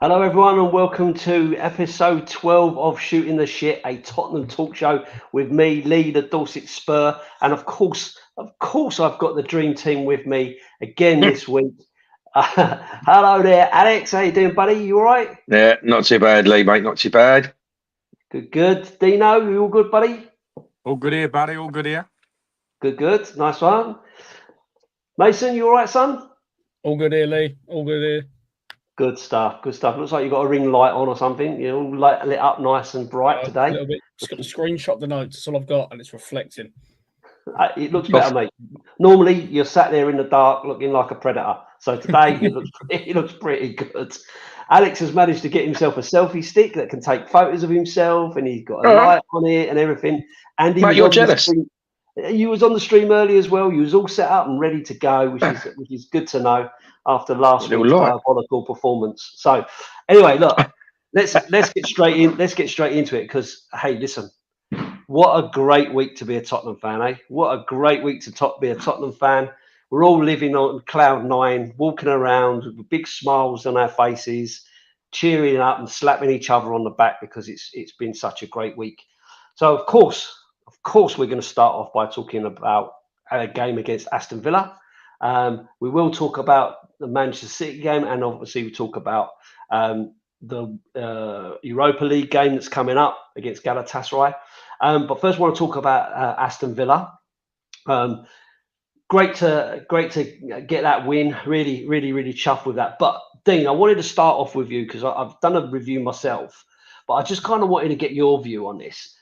Hello, everyone, and welcome to episode 12 of Shooting the Shit, a Tottenham talk show with me, Lee, the Dorset Spur, and of course, I've got the dream team with me again this week. Hello there, Alex. How you doing, buddy? You all right? Yeah, not too bad, Lee, mate. Not too bad. Good, good. Dino, you all good, buddy? All good here, buddy. All good here. Good, good. Nice one. Mason, you all right, son? All good here, Lee. All good here. Good stuff. Good stuff. Looks like you got a ring light on or something. You know, lit up nice and bright A today. little bit. Just got to screenshot the notes. That's all I've got, and it's reflecting. It looks better, mate. Normally, you're sat there in the dark looking like a predator. So today, it looks pretty good. Alex has managed to get himself a selfie stick that can take photos of himself, and he's got a light on it and everything. And he Mate, you're jealous. You was on the stream early as well. You was all set up and ready to go, which is good to know after last week's diabolical performance. So, anyway, look, let's get straight in. Let's get straight into it because, hey, listen. What a great week to be a Tottenham fan, eh? What a great week to be a Tottenham fan. We're all living on cloud nine, walking around with big smiles on our faces, cheering up and slapping each other on the back because it's been such a great week. So of course, we're going to start off by talking about a game against Aston Villa. We will talk about the Manchester City game, and obviously we talk about the Europa League game that's coming up against Galatasaray. But first, I want to talk about Aston Villa. Great to get that win. Really chuffed with that. But Dean, I wanted to start off with you because I've done a review myself, but I just kind of wanted to get your view on this.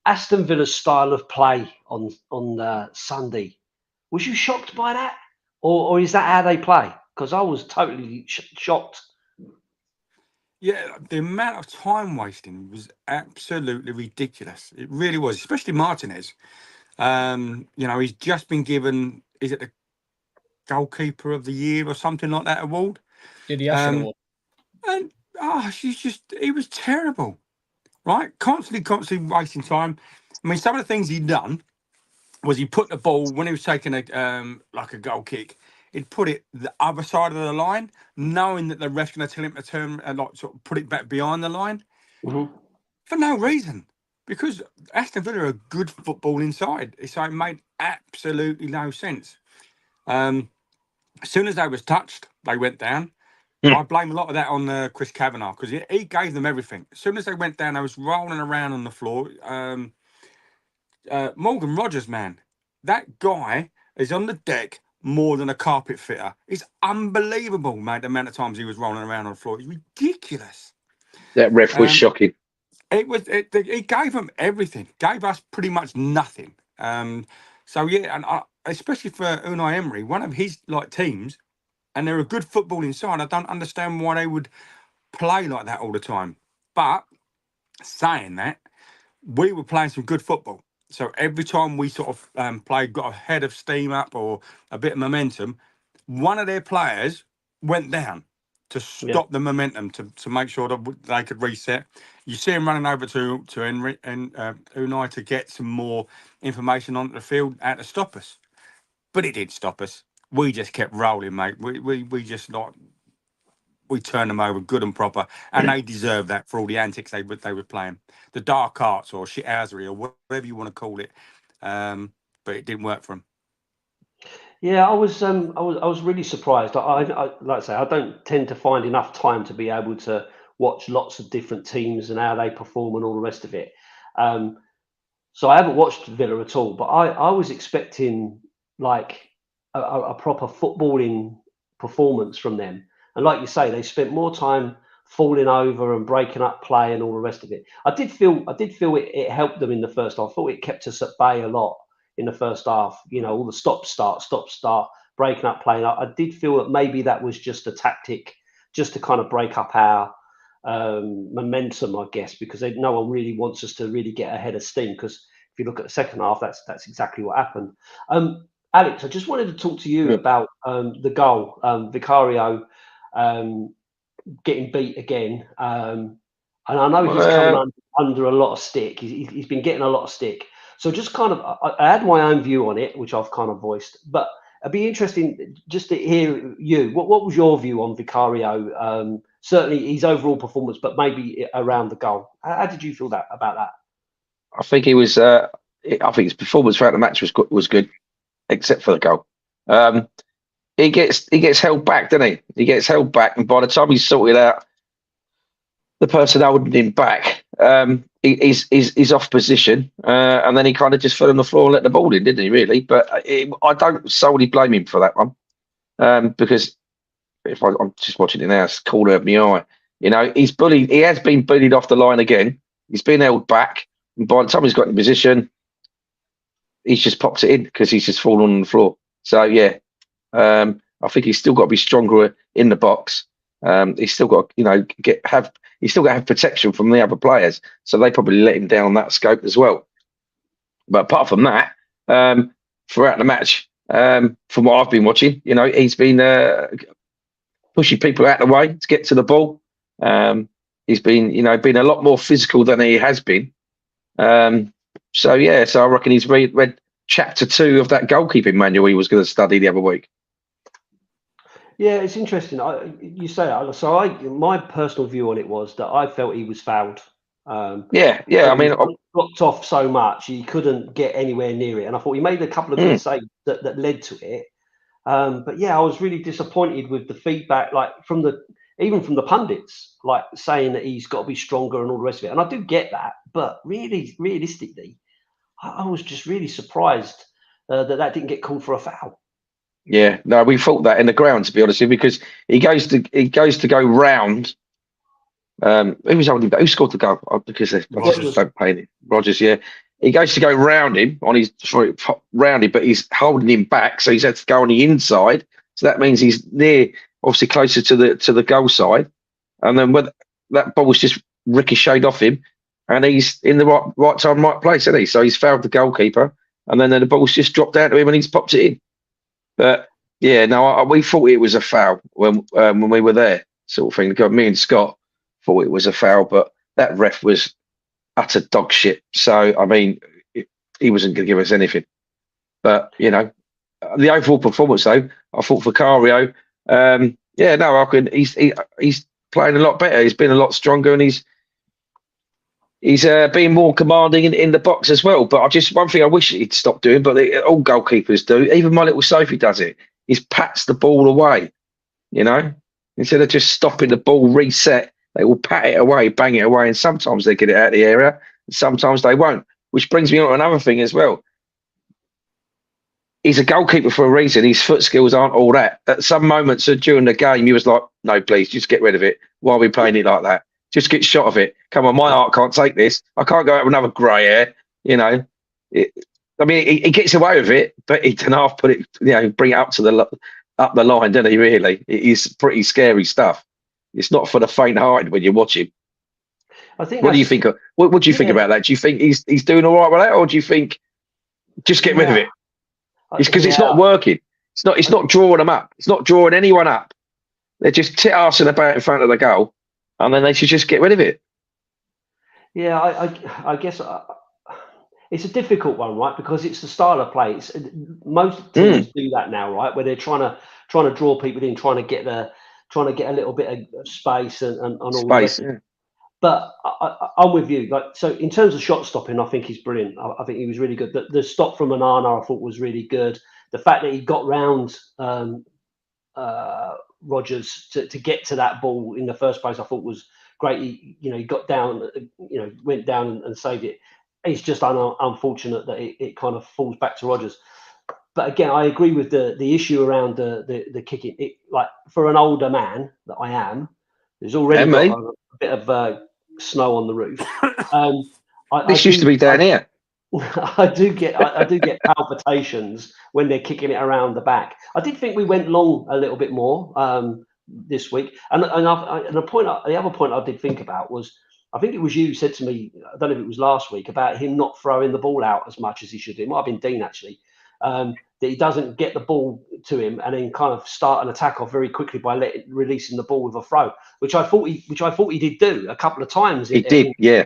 Aston Villa's style of play on Sunday. Was you shocked by that, or is that how they play? Because I was totally shocked. Yeah, the amount of time wasting was absolutely ridiculous. It really was, especially Martinez. He's just been given, is it the goalkeeper of the year or something like that award? Did the Aston award? And he was terrible, right? Constantly wasting time. I mean, some of the things he'd done was he put the ball when he was taking a goal kick. He'd put it the other side of the line, knowing that the ref's going to tell him to turn and sort of put it back behind the line for no reason. Because Aston Villa are good football inside, so it made absolutely no sense. As soon as they was touched, they went down. I blame a lot of that on Chris Kavanagh because he gave them everything. As soon as they went down, they was rolling around on the floor. Morgan Rogers, man, that guy is on the deck more than a carpet fitter. It's unbelievable, man, the amount of times he was rolling around on the floor. It's ridiculous. That ref was shocking. He gave them everything. Gave us pretty much nothing. And especially for Unai Emery, one of his teams, and they're a good football inside. I don't understand why they would play like that all the time. But saying that, we were playing some good football. So every time we sort of got a head of steam up or a bit of momentum, one of their players went down to stop the momentum, to make sure that they could reset. You see him running over to Henry and Unai to get some more information onto the field to stop us. But it did stop us. We just kept rolling, mate. We just we turned them over good and proper, and they deserve that for all the antics they were playing, the dark arts or shithousery or whatever you want to call it. But it didn't work for them. Yeah, I was really surprised. I like I say, I don't tend to find enough time to be able to watch lots of different teams and how they perform and all the rest of it. So I haven't watched Villa at all, but I was expecting like a proper footballing performance from them. And like you say, they spent more time falling over and breaking up play and all the rest of it. I did feel it helped them in the first half. I thought it kept us at bay a lot in the first half. You know, all the stop, start, breaking up play. I did feel that maybe that was just a tactic, just to kind of break up our momentum, I guess, because no one really wants us to really get ahead of steam. Because if you look at the second half, that's exactly what happened. Alex, I just wanted to talk to you about the goal, Vicario getting beat again. And I know he's coming under a lot of stick. He's been getting a lot of stick. So just kind of, I had my own view on it, which I've kind of voiced. But it'd be interesting just to hear you. What was your view on Vicario certainly his overall performance, but maybe around the goal. How did you feel about that? I think he was. I think his performance throughout the match was good, except for the goal. He gets held back, doesn't he? He gets held back, and by the time he's sorted out the person holding him back, he's off position, and then he kind of just fell on the floor and let the ball in, didn't he? Really, but I don't solely blame him for that one, because if I'm just watching it now, it's the corner of my eye. You know, he's bullied. He has been bullied off the line again. He's been held back, and by the time he's got in position, he's just popped it in because he's just fallen on the floor. So yeah, I think he's still got to be stronger in the box. He's still got, you know, he's still got to have protection from the other players. So they probably let him down on that scope as well. But apart from that, throughout the match, from what I've been watching, you know, he's been pushing people out of the way to get to the ball. He's been, you know, been a lot more physical than he has been. So yeah, so I reckon he's read chapter 2 of that goalkeeping manual he was going to study the other week. Yeah, it's interesting. You say that. So my personal view on it was that I felt he was fouled. Yeah. I mean, blocked off so much he couldn't get anywhere near it, and I thought he made a couple of good saves that led to it. But yeah, I was really disappointed with the feedback, like even from the pundits, like saying that he's got to be stronger and all the rest of it. And I do get that, but really, realistically, I was just really surprised that didn't get called for a foul. Yeah, no, we thought that in the ground, to be honest with you, because he goes to go round. Who scored the goal? Because Rogers don't pay it. Rogers, yeah. He goes to go round him but he's holding him back, so he's had to go on the inside. So that means he's obviously closer to the goal side, and then when that ball was just ricocheted off him, and he's in the right time, right place, isn't he? So he's fouled the goalkeeper, and then the ball's just dropped down to him, and he's popped it in. But yeah, no, we thought it was a foul when we were there, sort of thing. Me and Scott thought it was a foul, but that ref was utter dog shit. So I mean, he wasn't going to give us anything. But you know, the overall performance though, I thought Vicario, he's playing a lot better. He's been a lot stronger, and he's being more commanding in the box as well. But one thing I wish he'd stop doing, but all goalkeepers do. Even my little Sophie does it. He pats the ball away. You know, instead of just stopping the ball, reset, they will pat it away, bang it away, and sometimes they get it out of the area, and sometimes they won't. Which brings me on to another thing as well. He's a goalkeeper for a reason. His foot skills aren't all that. At some moments during the game, he was like, "No, please, just get rid of it. Why are we playing it like that? Just get shot of it. Come on, my heart can't take this. I can't go out with another grey hair." You know, he gets away with it, but he can half put it, you know, bring it up the line, doesn't he? Really, it is pretty scary stuff. It's not for the faint-hearted when you watch him. I think. What do you think? What do you think about that? Do you think he's doing all right with that, or do you think just get rid of it? It's because it's not working. It's not drawing them up. It's not drawing anyone up. They're just tit-arsing about in front of the goal, and then they should just get rid of it. Yeah, I guess it's a difficult one, right? Because it's the style of play. Most teams do that now, right? Where they're trying to draw people in, trying to get a little bit of space and all Space, the rest. But I'm with you. Like, so in terms of shot stopping, I think he's brilliant. I think he was really good. The stop from Onana, I thought, was really good. The fact that he got round Rogers to get to that ball in the first place, I thought was great. He got down, went down and saved it. It's just unfortunate that it kind of falls back to Rogers. But again, I agree with the issue around the kicking. It, like, for an older man that I am, there's already got a bit of snow on the roof. This used to be down here. I do get palpitations when they're kicking it around the back. I did think we went long a little bit more this week, and the other point I did think about was, I think it was you said to me, I don't know if it was last week, about him not throwing the ball out as much as he should do. It might have been Dean actually. That he doesn't get the ball to him and then kind of start an attack off very quickly by releasing the ball with a throw, which I thought he did do a couple of times. He did, yeah.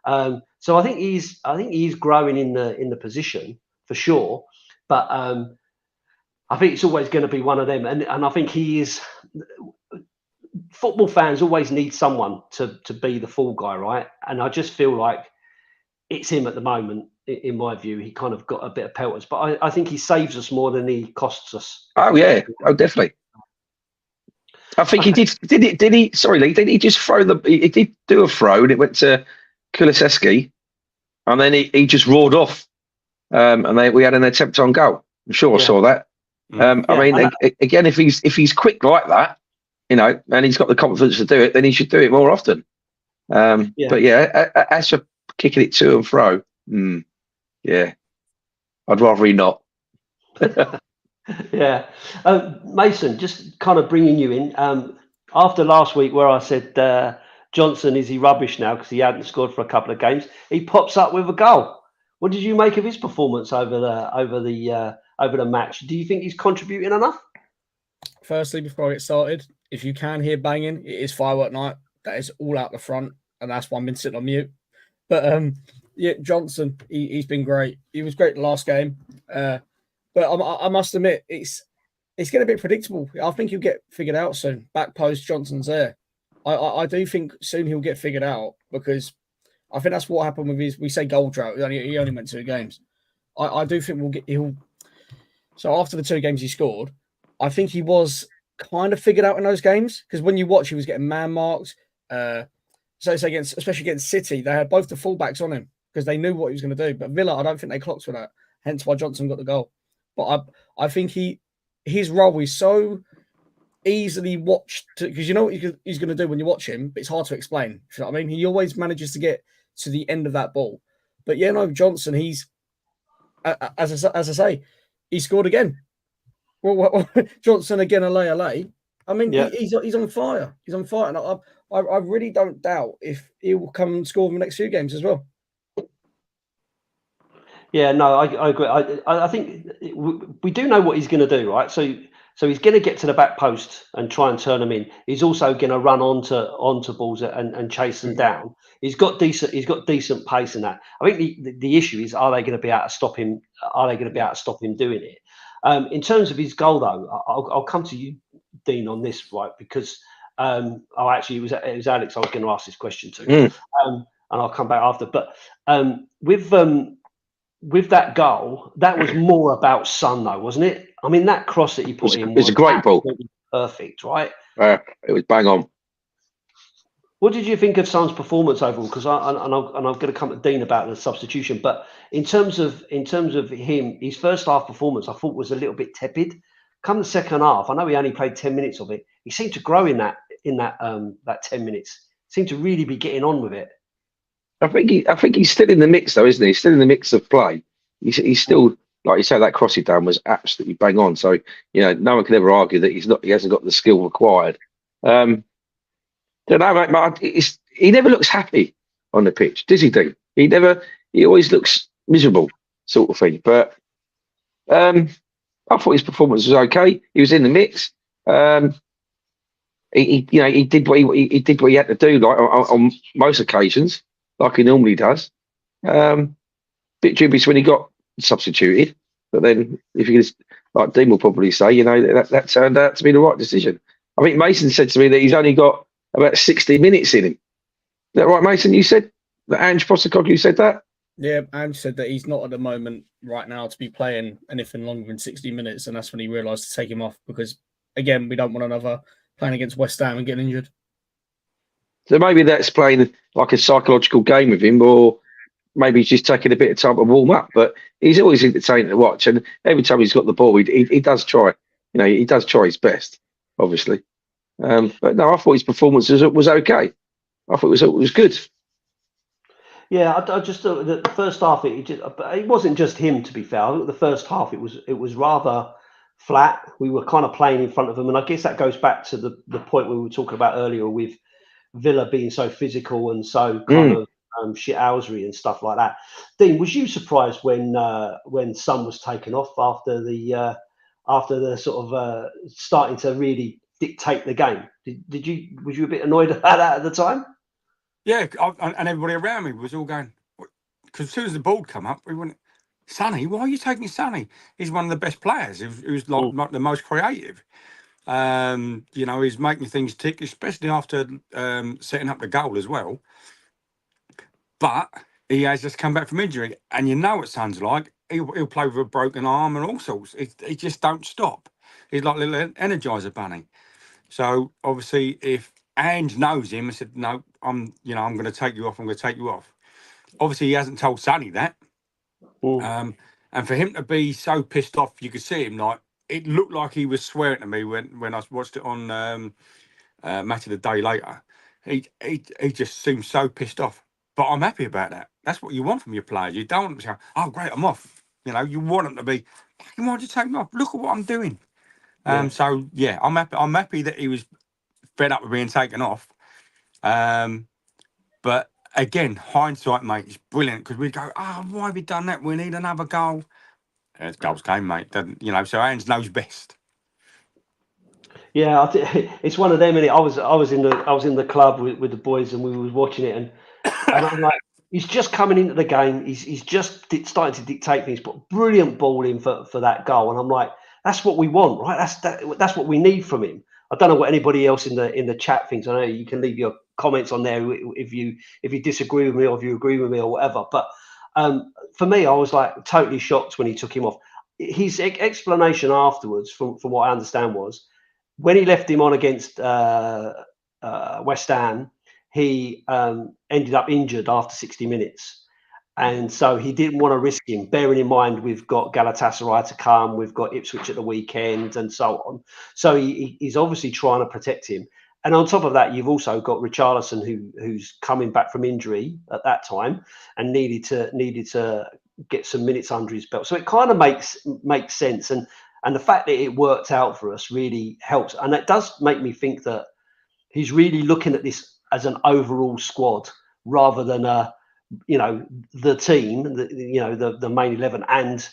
So I think he's growing in the position for sure, but I think it's always going to be one of them, and I think he is. football fans always need someone to be the fall guy, right? And I just feel like it's him at the moment. In my view, he kind of got a bit of pelters, but I think he saves us more than he costs us. Oh yeah, oh definitely. I think he did. Did he? Sorry, Lee. Did he just throw the? He did do a throw, and it went to Kulusevski, and then he just roared off, and we had an attempt on goal. I'm sure I saw that. I mean, again, if he's quick like that, you know, and he's got the confidence to do it, then he should do it more often. But yeah, as for kicking it to and fro, yeah, I'd rather he not. Yeah, Mason, just kind of bringing you in after last week where I said Johnson, is he rubbish now because he hadn't scored for a couple of games? He pops up with a goal. What did you make of his performance over the match? Do you think he's contributing enough? Firstly, before I get started, if you can hear banging, it is firework night. That is all out the front, and that's why I've been sitting on mute. But yeah, Johnson, he's been great. He was great the last game. But I must admit, it's getting a bit predictable. I think he'll get figured out soon. Back post, Johnson's there. I do think soon he'll get figured out because I think that's what happened with we say goal drought. He only went 2 games. I do think so after the 2 games he scored, I think he was kind of figured out in those games because when you watch, he was getting man marked. Especially against City, they had both the fullbacks on him because they knew what he was going to do. But Villa, I don't think they clocked for that. Hence why Johnson got the goal. But I think his role is so easily watched because you know what he's going to do when you watch him, but it's hard to explain. You know what I mean? He always manages to get to the end of that ball. But yeah, no, Johnson, he's as I say, he scored again. Well, Johnson again, LA. I mean, he's on fire. He's on fire, and I really don't doubt if he will come and score in the next few games as well. Yeah, no, I agree. I think we do know what he's going to do, right? So he's going to get to the back post and try and turn them in. He's also going to run onto balls and chase them down. He's got decent pace in that. I think the issue is, are they going to be able to stop him? Are they going to be able to stop him doing it? In terms of his goal, though, I'll come to you, Dean, on this, right? Because actually, it was Alex I was going to ask this question to, and I'll come back after. But with that goal, that was more about Son, though, wasn't it? I mean, that cross that he put in was a great ball, perfect, right? It was bang on. What did you think of Son's performance overall? Because I'm going to come to Dean about the substitution, but in terms of him, his first half performance, I thought was a little bit tepid. Come the second half, I know he only played 10 minutes of it. He seemed to grow in that 10 minutes. Seemed to really be getting on with it. I think he's still in the mix, though, isn't he? He's still in the mix of play. He's still, like you say, that cross he done was absolutely bang on. So no one can ever argue that he hasn't got the skill required. Don't know, mate. He never looks happy on the pitch, does he, Dean? He always looks miserable, sort of thing. But I thought his performance was okay. He was in the mix. He did what he had to do, like on most occasions, like he normally does. Bit dubious when he got substituted, but then if you like Dean will probably say, that turned out to be the right decision. I think Mason said to me that he's only got about 60 minutes in him. Is that right, Mason? You said that Ange Postecoglou said that? Yeah, Ange said that he's not at the moment right now to be playing anything longer than 60 minutes, and that's when he realised to take him off because, again, we don't want another playing against West Ham and getting injured. So maybe that's playing like a psychological game with him, or maybe he's just taking a bit of time to warm up. But he's always entertaining to watch, and every time he's got the ball, he does try. He does try his best, obviously. But no, I thought his performance was okay. I thought it was good. Yeah, I just thought that the first half it wasn't just him. To be fair, I think the first half it was rather flat. We were kind of playing in front of them, and I guess that goes back to the point we were talking about earlier with Villa being so physical and so kind of shithousery and stuff like that. Dean, was you surprised when Son was taken off after the sort of starting to really dictate the game? Was you a bit annoyed about that at the time? Yeah, and everybody around me was all going, because as soon as the ball come up, we went, Sonny, why are you taking Sonny? He's one of the best players. Who's like the most creative. You know, he's making things tick, especially after setting up the goal as well. But he has just come back from injury, and you know what Son's like. He'll play with a broken arm and all sorts. He just don't stop. He's like a little Energizer bunny. So obviously, if Ange knows him and said, "No, I'm going to take you off. I'm going to take you off." Obviously, he hasn't told Sonny that. And for him to be so pissed off, you could see him like it looked like he was swearing to me when I watched it on Match of the Day later. He just seemed so pissed off. But I'm happy about that. That's what you want from your players. You don't want them to say, "Oh, great, I'm off." You know, you want them to be, "Why'd you take me off? Look at what I'm doing." So yeah, I'm happy. I'm happy that he was fed up with being taken off. But again, hindsight, mate, is brilliant because we go, "Oh, why have we done that? We need another goal." And goals came, mate. Doesn't, you know? So Ange knows best. Yeah, it's one of them. And I was in the club with the boys, and we were watching it, and I'm like, he's just coming into the game. He's just starting to dictate things. But brilliant ball in for that goal, and I'm like, that's what we want, right? That's what we need from him. I don't know what anybody else in the chat thinks. I know you can leave your comments on there if you disagree with me or if you agree with me or whatever. But for me, I was like totally shocked when he took him off. His explanation afterwards, from what I understand, was when he left him on against West Ham, he ended up injured after 60 minutes. And so he didn't want to risk him, bearing in mind we've got Galatasaray to come, we've got Ipswich at the weekend and so on. So he's obviously trying to protect him. And on top of that, you've also got Richarlison, who's coming back from injury at that time and needed to get some minutes under his belt. So it kind of makes sense. And the fact that it worked out for us really helps. And it does make me think that he's really looking at this as an overall squad rather than the team, the main 11 and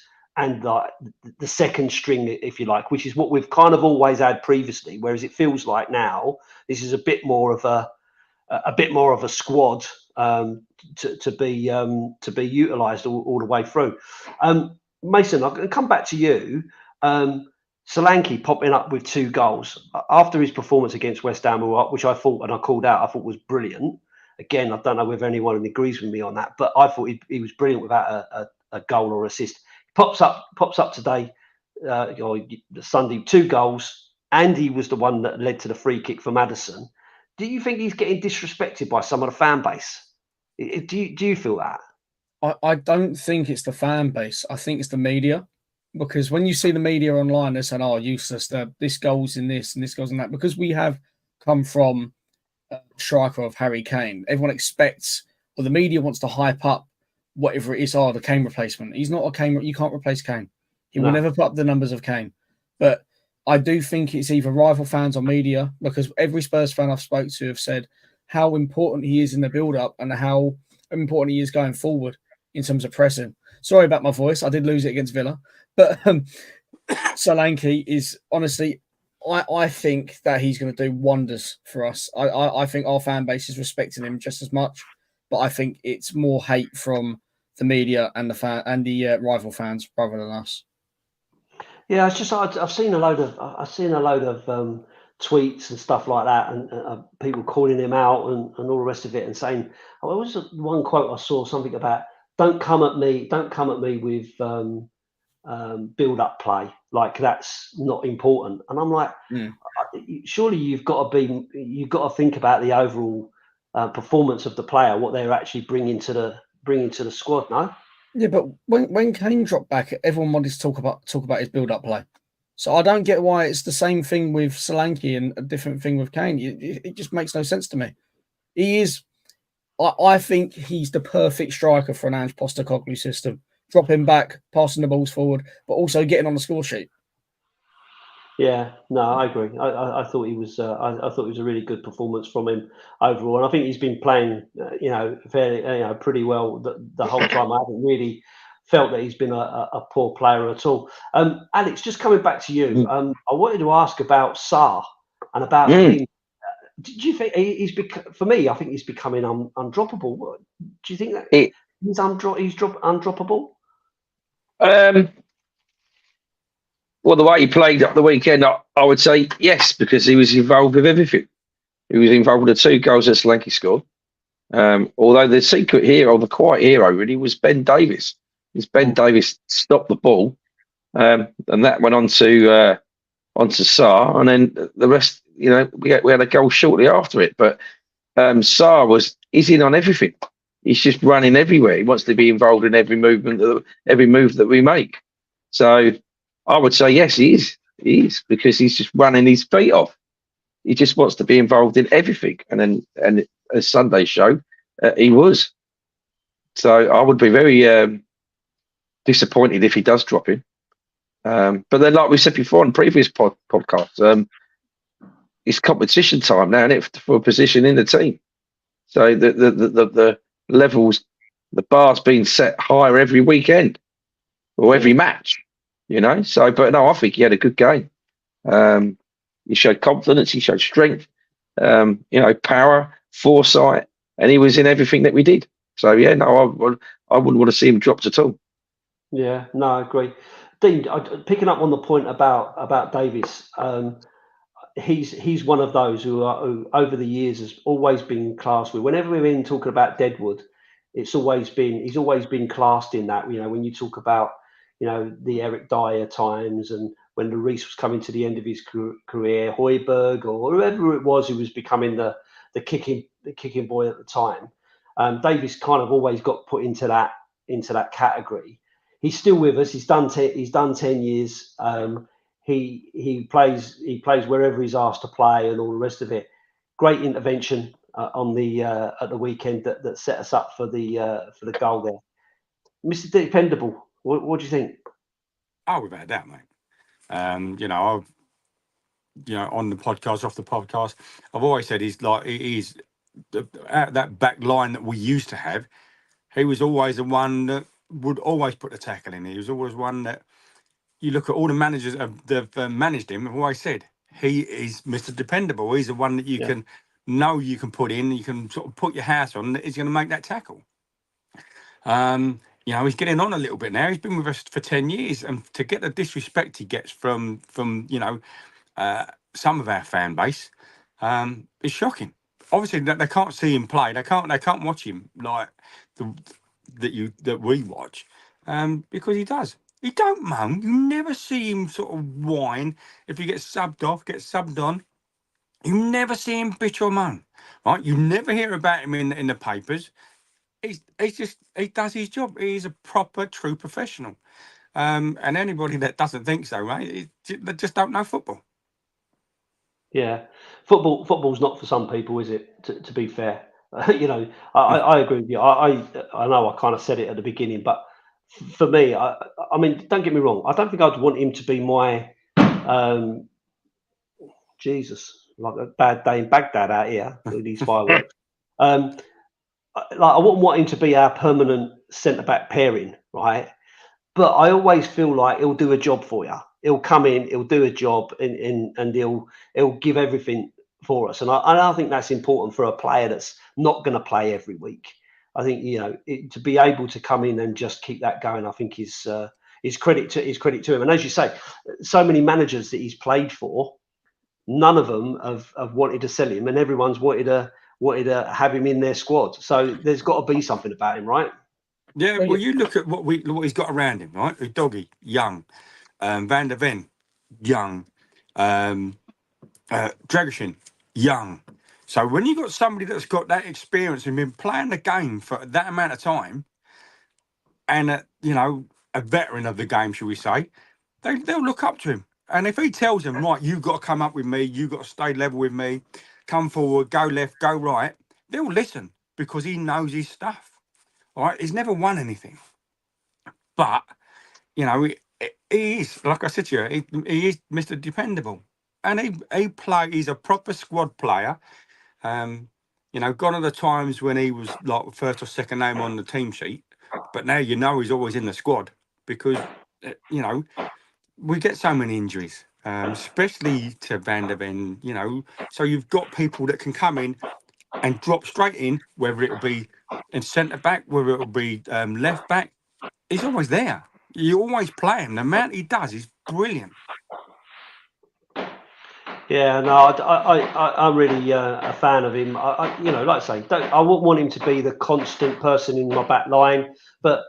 the second string, if you like, which is what we've kind of always had previously. Whereas it feels like now this is a bit more of a squad to be utilised all the way through. Mason, I'll come back to you. Solanke popping up with 2 goals after his performance against West Ham, which I thought, and I called out, I thought was brilliant. Again, I don't know whether anyone agrees with me on that, but I thought he was brilliant without a goal or assist. Pops up today, or Sunday, 2 goals, and he was the one that led to the free kick for Maddison. Do you think he's getting disrespected by some of the fan base? Do you feel that? I don't think it's the fan base. I think it's the media. Because when you see the media online, they're saying, "Oh, useless, this goes in this and this goes in that." Because we have come from a striker of Harry Kane, everyone expects, or the media wants to hype up whatever it is. Oh, the Kane replacement. He's not a Kane. You can't replace Kane. He will never put up the numbers of Kane. But I do think it's either rival fans or media, because every Spurs fan I've spoke to have said how important he is in the build-up and how important he is going forward in terms of pressing. Sorry about my voice. I did lose it against Villa. But Solanke is honestly, I think that he's going to do wonders for us. I think our fan base is respecting him just as much, but I think it's more hate from the media and the rival fans rather than us. Yeah, it's just I've seen a load of tweets and stuff like that, and people calling him out and all the rest of it, and saying, "Oh, what was one quote I saw? Something about don't come at me with build-up play, like that's not important." And I'm like, surely you've got to think about the overall performance of the player, what they're actually bringing to the squad. No. Yeah, but when Kane dropped back, everyone wanted to talk about his build-up play. So I don't get why it's the same thing with Solanke and a different thing with Kane. It just makes no sense to me. He is. I think he's the perfect striker for an Ange Postecoglou system. Dropping back, passing the balls forward, but also getting on the score sheet. Yeah, no, I agree. I thought he was. I thought it was a really good performance from him overall, and I think he's been playing, fairly, pretty well the whole time. I haven't really felt that he's been a poor player at all. Alex, just coming back to you, I wanted to ask about Sarr and about him. Do you think for me? I think he's becoming undroppable. Do you think that he's undroppable? Well, the way he played at the weekend, I would say yes, because he was involved with everything. He was involved with the 2 goals that Solanke scored. Although the secret hero, the quiet hero, really was Ben Davies. Because Ben Davies stopped the ball, and that went on to Sarr, and then the rest. We had a goal shortly after it. But Sarr he's in on everything. He's just running everywhere. He wants to be involved in every movement, every move that we make. So I would say yes, he is. He is, because he's just running his feet off. He just wants to be involved in everything. And as Sunday showed, he was. So I would be very disappointed if he does drop in. But then, like we said before on previous podcasts, it's competition time now, isn't it, for a position in the team? So the levels, the bar's being set higher every weekend or every match, So, but no, I think he had a good game. He showed confidence, he showed strength, power, foresight, and he was in everything that we did. So yeah, no, I wouldn't want to see him dropped at all. Yeah, no, I agree. Dean, picking up on the point about Davies, he's one of those who over the years has always been classed with. Whenever we've been talking about Deadwood, he's always been classed in that. When you talk about the Eric Dyer times, and when Lloris was coming to the end of his career, Højbjerg or whoever it was who was becoming the kicking boy at the time, Davies kind of always got put into that category. He's still with us. He's done 10 years. He plays wherever he's asked to play and all the rest of it. Great intervention at the weekend that set us up for the goal there. Mr. Dependable, what do you think? Oh, without a doubt, mate. On the podcast, off the podcast, I've always said he's that back line that we used to have. He was always the one that would always put the tackle in. He was always one that you look at all the managers that have managed him. I've always said he is Mr. Dependable. He's the one that you can put in. You can sort of put your house on. That he's going to make that tackle. He's getting on a little bit now. He's been with us for 10 years, and to get the disrespect he gets from some of our fan base is shocking. Obviously, they can't see him play. They can't watch him like that we watch, because he does. He don't moan. You never see him sort of whine if he gets subbed off, gets subbed on. You never see him bitch or moan, right? You never hear about him in the papers. He does his job. He's a proper, true professional. And anybody that doesn't think so, right, they just don't know football. Yeah, football's not for some people, is it? To be fair, I agree with you. I know I kind of said it at the beginning, but for me, I mean, don't get me wrong. I don't think I'd want him to be my Jesus, like a bad day in Baghdad out here with these fireworks. I wouldn't want him to be our permanent centre back pairing, right? But I always feel like he'll do a job for you. He'll come in, he'll do a job, and he'll give everything for us. And I think that's important for a player that's not going to play every week. I think to be able to come in and just keep that going, I think is credit to him. And as you say, so many managers that he's played for, none of them have wanted to sell him, and everyone's wanted to have him in their squad. So there's got to be something about him, right? Yeah, well, you look at what he's got around him, right? Doggy, young, Van der Ven, young, Dragusin, young. So when you got somebody that's got that experience and been playing the game for that amount of time, and a veteran of the game, shall we say, they'll look up to him. And if he tells them, right, you've got to come up with me, you've got to stay level with me, come forward, go left, go right, they'll listen because he knows his stuff. All right, he's never won anything, but he is, like I said to you, he is Mr. Dependable, and he's a proper squad player. Gone are the times when he was like first or second name on the team sheet, but now he's always in the squad because we get so many injuries, especially to Van der Ven. So you've got people that can come in and drop straight in, whether it'll be in centre back, whether it'll be left back. He's always there. You always play him. The amount he does is brilliant. Yeah, no, I'm really a fan of him. Like I say, I wouldn't want him to be the constant person in my back line, but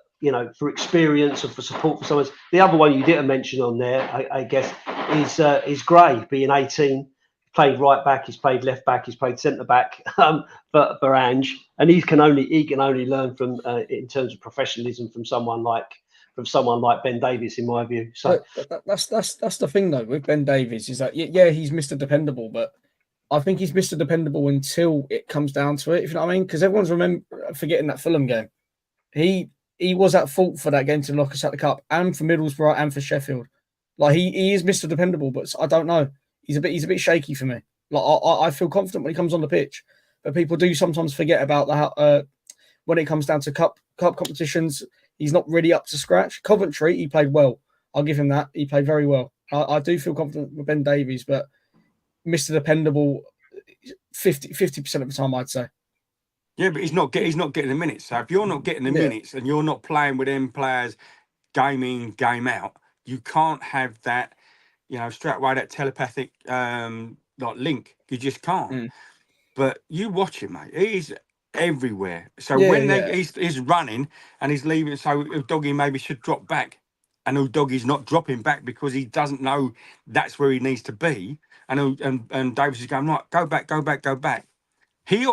for experience and for support for someone. The other one you didn't mention on there, I guess, is Gray being 18, played right back, he's played left back, he's played centre back for Ange, and he can only learn from in terms of professionalism from someone like Ben Davies, in my view. So that's the thing though with Ben Davies is that he's Mr. Dependable, but I think he's Mr. Dependable until it comes down to it. If you know what I mean, because everyone's forgetting that Fulham game. He was at fault for that game to knock us out the cup, and for Middlesbrough and for Sheffield. Like he is Mr. Dependable, but I don't know. He's a bit shaky for me. Like I feel confident when he comes on the pitch, but people do sometimes forget about that when it comes down to cup competitions. He's not really up to scratch. Coventry, he played well. I'll give him that. He played very well. I do feel confident with Ben Davies, but Mr. Dependable, 50% of the time, I'd say. Yeah, but he's not getting the minutes. So if you're not getting the minutes and you're not playing with them players game in, game out, you can't have that, straight away, that telepathic link. You just can't. But you watch him, mate. He's everywhere. So he's running and he's leaving, so Udogie maybe should drop back, and Udogie's not dropping back because he doesn't know that's where he needs to be, and Davis is going, right, go back.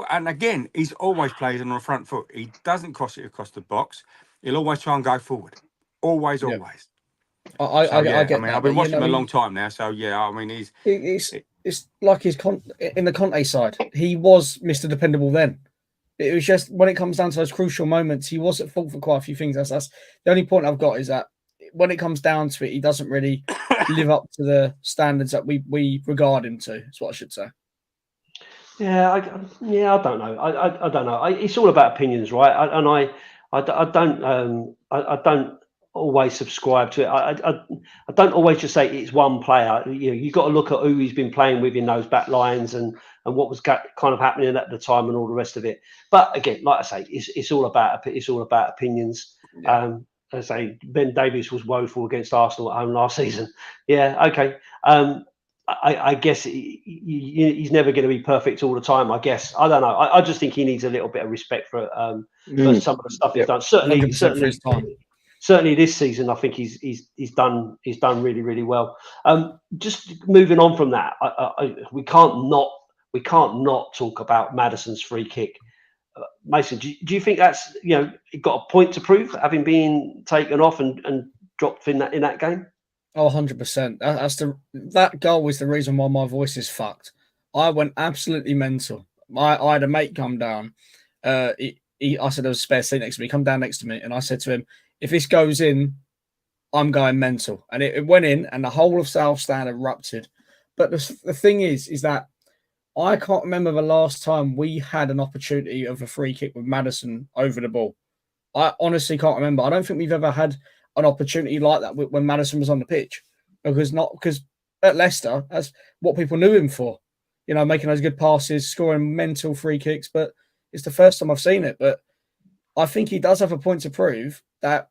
And again, he's always plays on the front foot. He doesn't cross it across the box. He'll always try and go forward. Always. I get that. I've been watching him a long time now, so it's like in the Conte side. He was Mr. Dependable then. It was just when it comes down to those crucial moments, he was at fault for quite a few things. That's the only point I've got, is that when it comes down to it, he doesn't really live up to the standards that we regard him to. That's what I should say. Yeah, I don't know. I don't know. It's all about opinions, right? I don't always subscribe to it. I don't always just say it's one player. You've got to look at who he's been playing with in those back lines and what was kind of happening at the time and all the rest of it. But again, like I say, it's all about opinions. Yeah. I say Ben Davies was woeful against Arsenal at home last season. Yeah, okay. I guess he's never going to be perfect all the time. I guess I don't know. I just think he needs a little bit of respect for some of the stuff he's done. Certainly this season, I think he's done really, really well. Just moving on from that, we can't not talk about Maddison's free kick. Mason, do you think that's he got a point to prove, having been taken off and dropped in that game? Oh, 100%. That goal was the reason why my voice is fucked. I went absolutely mental. I had a mate come down. I said there was a spare seat next to me. Come down next to me, and I said to him, "If this goes in, I'm going mental." And it went in, and the whole of South Stand erupted. But the thing is that I can't remember the last time we had an opportunity of a free kick with Maddison over the ball. I honestly can't remember. I don't think we've ever had an opportunity like that when Maddison was on the pitch, because at Leicester, that's what people knew him for, making those good passes, scoring mental free kicks. But it's the first time I've seen it. But I think he does have a point to prove that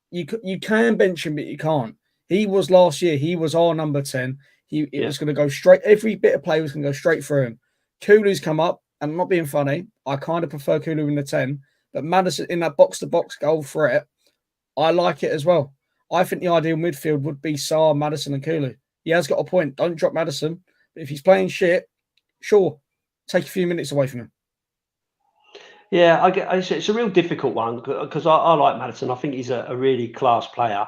you can bench him, but you can't. He was last year. He was our number 10. It was going to go straight. Every bit of play was going to go straight through him. Kulu's come up, and I'm not being funny. I kind of prefer Kulu in the 10, but Maddison in that box-to-box goal threat, I like it as well. I think the ideal midfield would be Sarr, Maddison, and Kulu. He has got a point. Don't drop Maddison. But if he's playing shit, sure, take a few minutes away from him. Yeah, it's a real difficult one because I like Maddison. I think he's a really class player.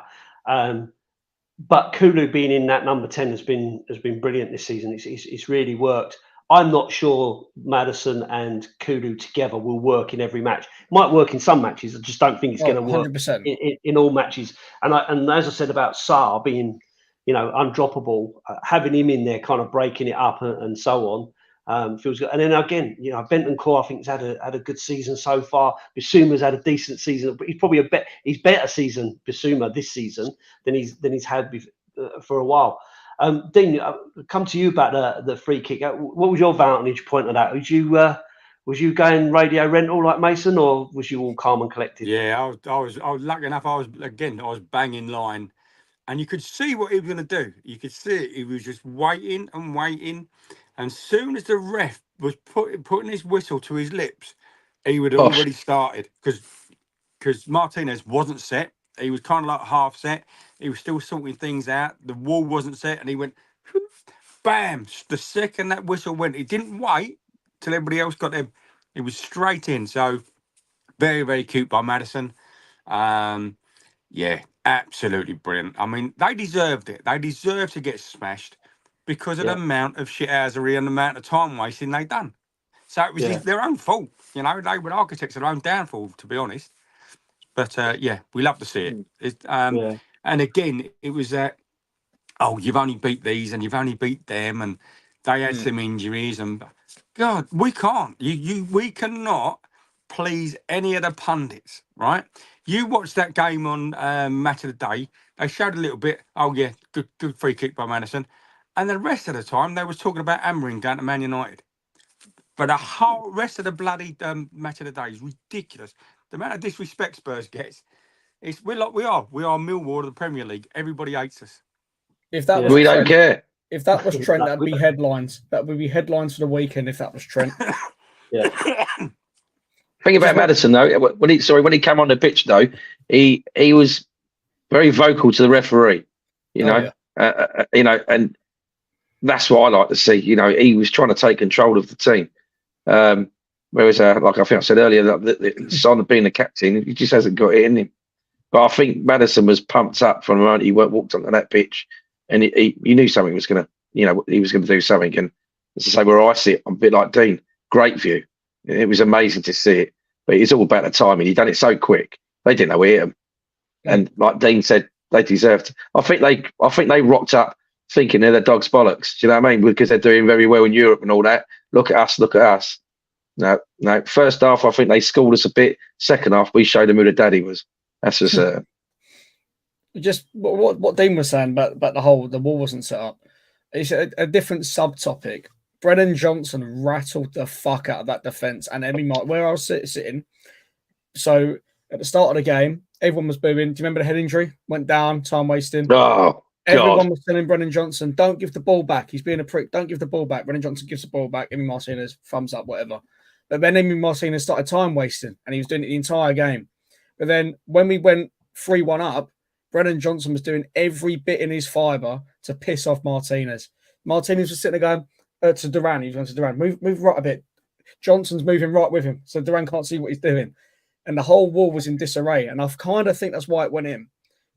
But Kulu being in that number 10 has been brilliant this season. It's really worked. I'm not sure Maddison and Kulu together will work in every match. It might work in some matches. I just don't think it's going to work 100%. in all matches. And as I said about Sarr being, undroppable, having him in there, kind of breaking it up and so on, feels good. And then again, Bentancur I think has had a good season so far. Bissouma's had a decent season, but he's probably he's better season Bissouma this season than he's had for a while. Dean, come to you about the free kick. What was your vantage point on that? Was you going radio rental like Mason, or was you all calm and collected? Yeah, I was lucky enough. I was banging line and you could see what he was going to do. You could see it. He was just waiting and waiting. And soon as the ref was putting his whistle to his lips, he would have Bosh. already started because Martinez wasn't set. He was kind of like half set. He was still sorting things out. The wall wasn't set, and he went, bam! The second that whistle went, he didn't wait till everybody else got there. He was straight in. So very, very cute by Maddison. Yeah, absolutely brilliant. I mean, they deserved it. They deserved to get smashed because of the amount of shithousery and the amount of time wasting they done. So it was their own fault. You know, they were architects of their own downfall, to be honest. But yeah, we love to see it. And again, it was that, oh, you've only beat these and you've only beat them, and they had some injuries. And God, we can't. We cannot please any of the pundits, right? You watched that game on Match of the Day. They showed a little bit. Oh yeah, good free kick by Maddison. And the rest of the time, they was talking about hammering down to Man United. But the whole rest of the bloody Match of the Day is ridiculous. The amount of disrespect Spurs gets, we are Millwall of the Premier League. Everybody hates us. If that was We Trent, don't care. If that was Trent, that'd be headlines. That would be headlines for the weekend if that was Trent. Thing about Maddison though, when he came on the pitch though, he was very vocal to the referee. You know, and that's what I like to see. You know, he was trying to take control of the team. Whereas, like I think I said earlier, that Son being the captain, he just hasn't got it in him. But I think Maddison was pumped up from the moment he walked onto that pitch, and he knew something was going to, you know, he was going to do something. And as I say, where I see it, I'm a bit like Dean. Great view. It was amazing to see it, but it's all about the timing. He done it so quick. They didn't know where to hit him, and like Dean said, they deserved. I think they rocked up thinking they're the dog's bollocks. Do you know what I mean? Because they're doing very well in Europe and all that. Look at us. Look at us. No. First half, I think they schooled us a bit. Second half, we showed them who the daddy was. That's for certain. Just what Dean was saying about the wall wasn't set up. It's a different subtopic. Brennan Johnson rattled the fuck out of that defence and Emmy Mark where I was sitting. So at the start of the game, everyone was booing. Do you remember the head injury? Went down, time wasting. Oh, everyone was telling Brennan Johnson, don't give the ball back. He's being a prick. Don't give the ball back. Brennan Johnson gives the ball back. Emmy Martinez, thumbs up, whatever. But then Emmy Martinez started time wasting and he was doing it the entire game. But then when we went 3-1 up, Brennan Johnson was doing every bit in his fibre to piss off Martinez. Martinez was sitting there going to Duran. He was going to Duran, move right a bit. Johnson's moving right with him, so Duran can't see what he's doing. And the whole wall was in disarray. And I kind of think that's why it went in.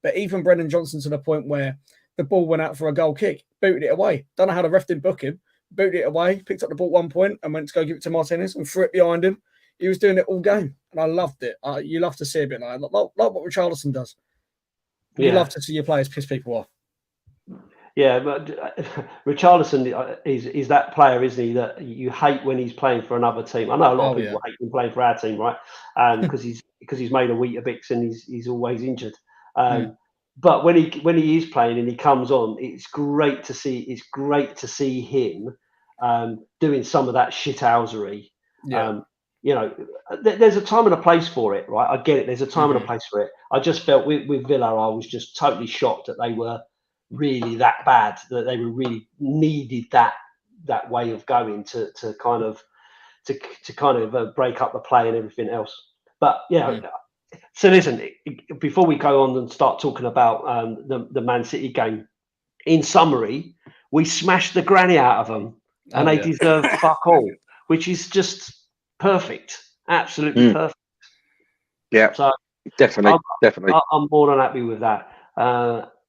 But even Brennan Johnson to the point where the ball went out for a goal kick, booted it away. Don't know how the ref didn't book him. Booted it away, picked up the ball at one point and went to go give it to Martinez and threw it behind him. He was doing it all game. And I loved it. You love to see a bit like what Richarlison does. You love to see your players piss people off. Yeah, but Richarlison is that player, isn't he, that you hate when he's playing for another team. I know a lot of people hate him playing for our team, right? Because he's made a Weetabix and he's always injured. But when he is playing and he comes on, it's great to see. It's great to see him doing some of that shithousery. Yeah. You know, there's a time and a place for it, right? I get it. There's a time and a place for it. I just felt with Villa, I was just totally shocked that they were really that bad, that they were really needed that way of going to kind of break up the play and everything else. But so listen, before we go on and start talking about the Man City game, in summary, we smashed the granny out of them, and they deserve fuck all, which is just perfect, absolutely perfect. Yeah, so definitely. I'm more than happy with that.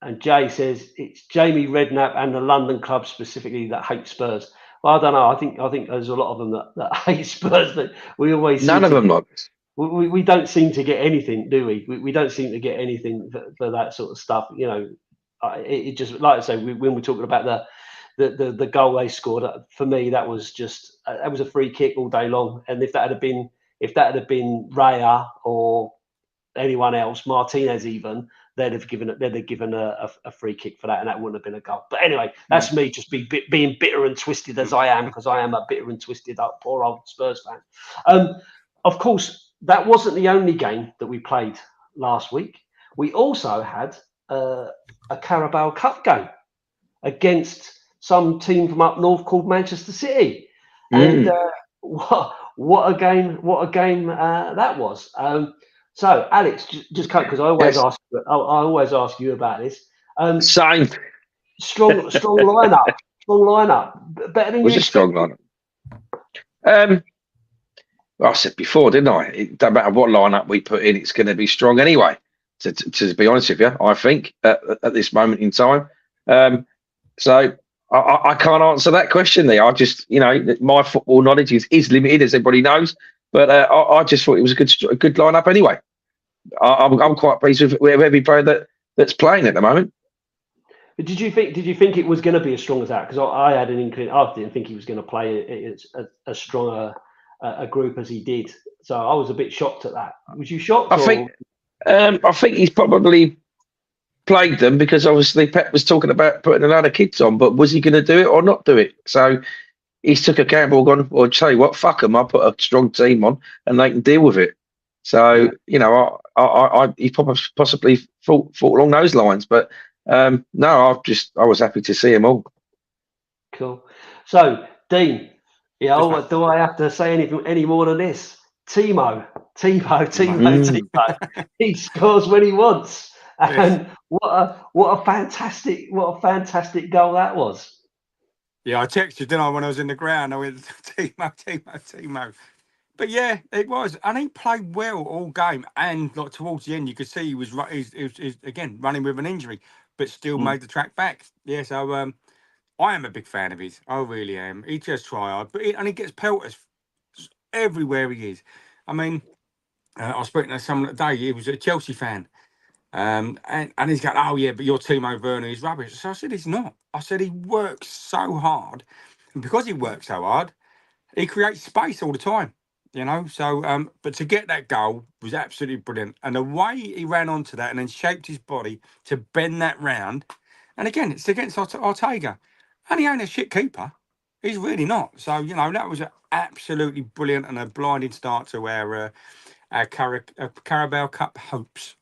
And Jay says it's Jamie Redknapp and the London club specifically that hate Spurs. Well, I don't know. I think there's a lot of them that hate Spurs. That we always none of them like this. We don't seem to get anything, do we? We don't seem to get anything for that sort of stuff. You know, it just, like I say, when we're talking about the goal they scored, for me that was just a free kick all day long. And if that had been Raya or anyone else, Martinez even, they'd have given a free kick for that, and that wouldn't have been a goal. But anyway, that's me just being bitter and twisted as I am, because I am a bitter and twisted up poor old Spurs fan. Of course, that wasn't the only game that we played last week. We also had a Carabao Cup game against some team from up north called Manchester City, and what a game! What a game that was. So, Alex, just cut because I always ask. I always ask you about this. Same. Strong lineup. Strong lineup. Better than Was you a strong lineup. Well, I said before, didn't I? It don't matter what lineup we put in, it's going to be strong anyway. To be honest with you, I think at this moment in time. So I can't answer that question there. I just, my football knowledge is limited, as everybody knows. But I just thought it was a good lineup anyway. I'm quite pleased with every player that's playing at the moment. But did you think it was going to be as strong as that? Because I had an inkling. I didn't think he was going to play as strong a group as he did. So I was a bit shocked at that. Was you shocked? I think he's probably played them because obviously Pep was talking about putting a lot of kids on, but was he going to do it or not do it? So he's took a gamble, gone, well, tell you what, fuck them. I'll put a strong team on and they can deal with it. So, he possibly thought along those lines, but no, I was happy to see him all. Cool. So, Dean, do I have to say anything any more than this? Timo. He scores when he wants, and what a fantastic goal that was. Yeah, I texted you, didn't I, when I was in the ground? I went, Timo. But yeah, it was, and he played well all game. And like towards the end, you could see he was again running with an injury, but still made the track back. Yeah, so I am a big fan of his. I really am. He just try hard, and he gets pelters everywhere he is. I mean, I was speaking to someone today. He was a Chelsea fan, and he's going, "Oh yeah, but your Timo Werner is rubbish." So I said, "He's not." I said, "He works so hard, and because he works so hard, he creates space all the time." So but to get that goal was absolutely brilliant, and the way he ran onto that and then shaped his body to bend that round, and again it's against Ortega, and he ain't a shit keeper. He's really not. So that was absolutely brilliant and a blinding start to our Carabao Cup hopes.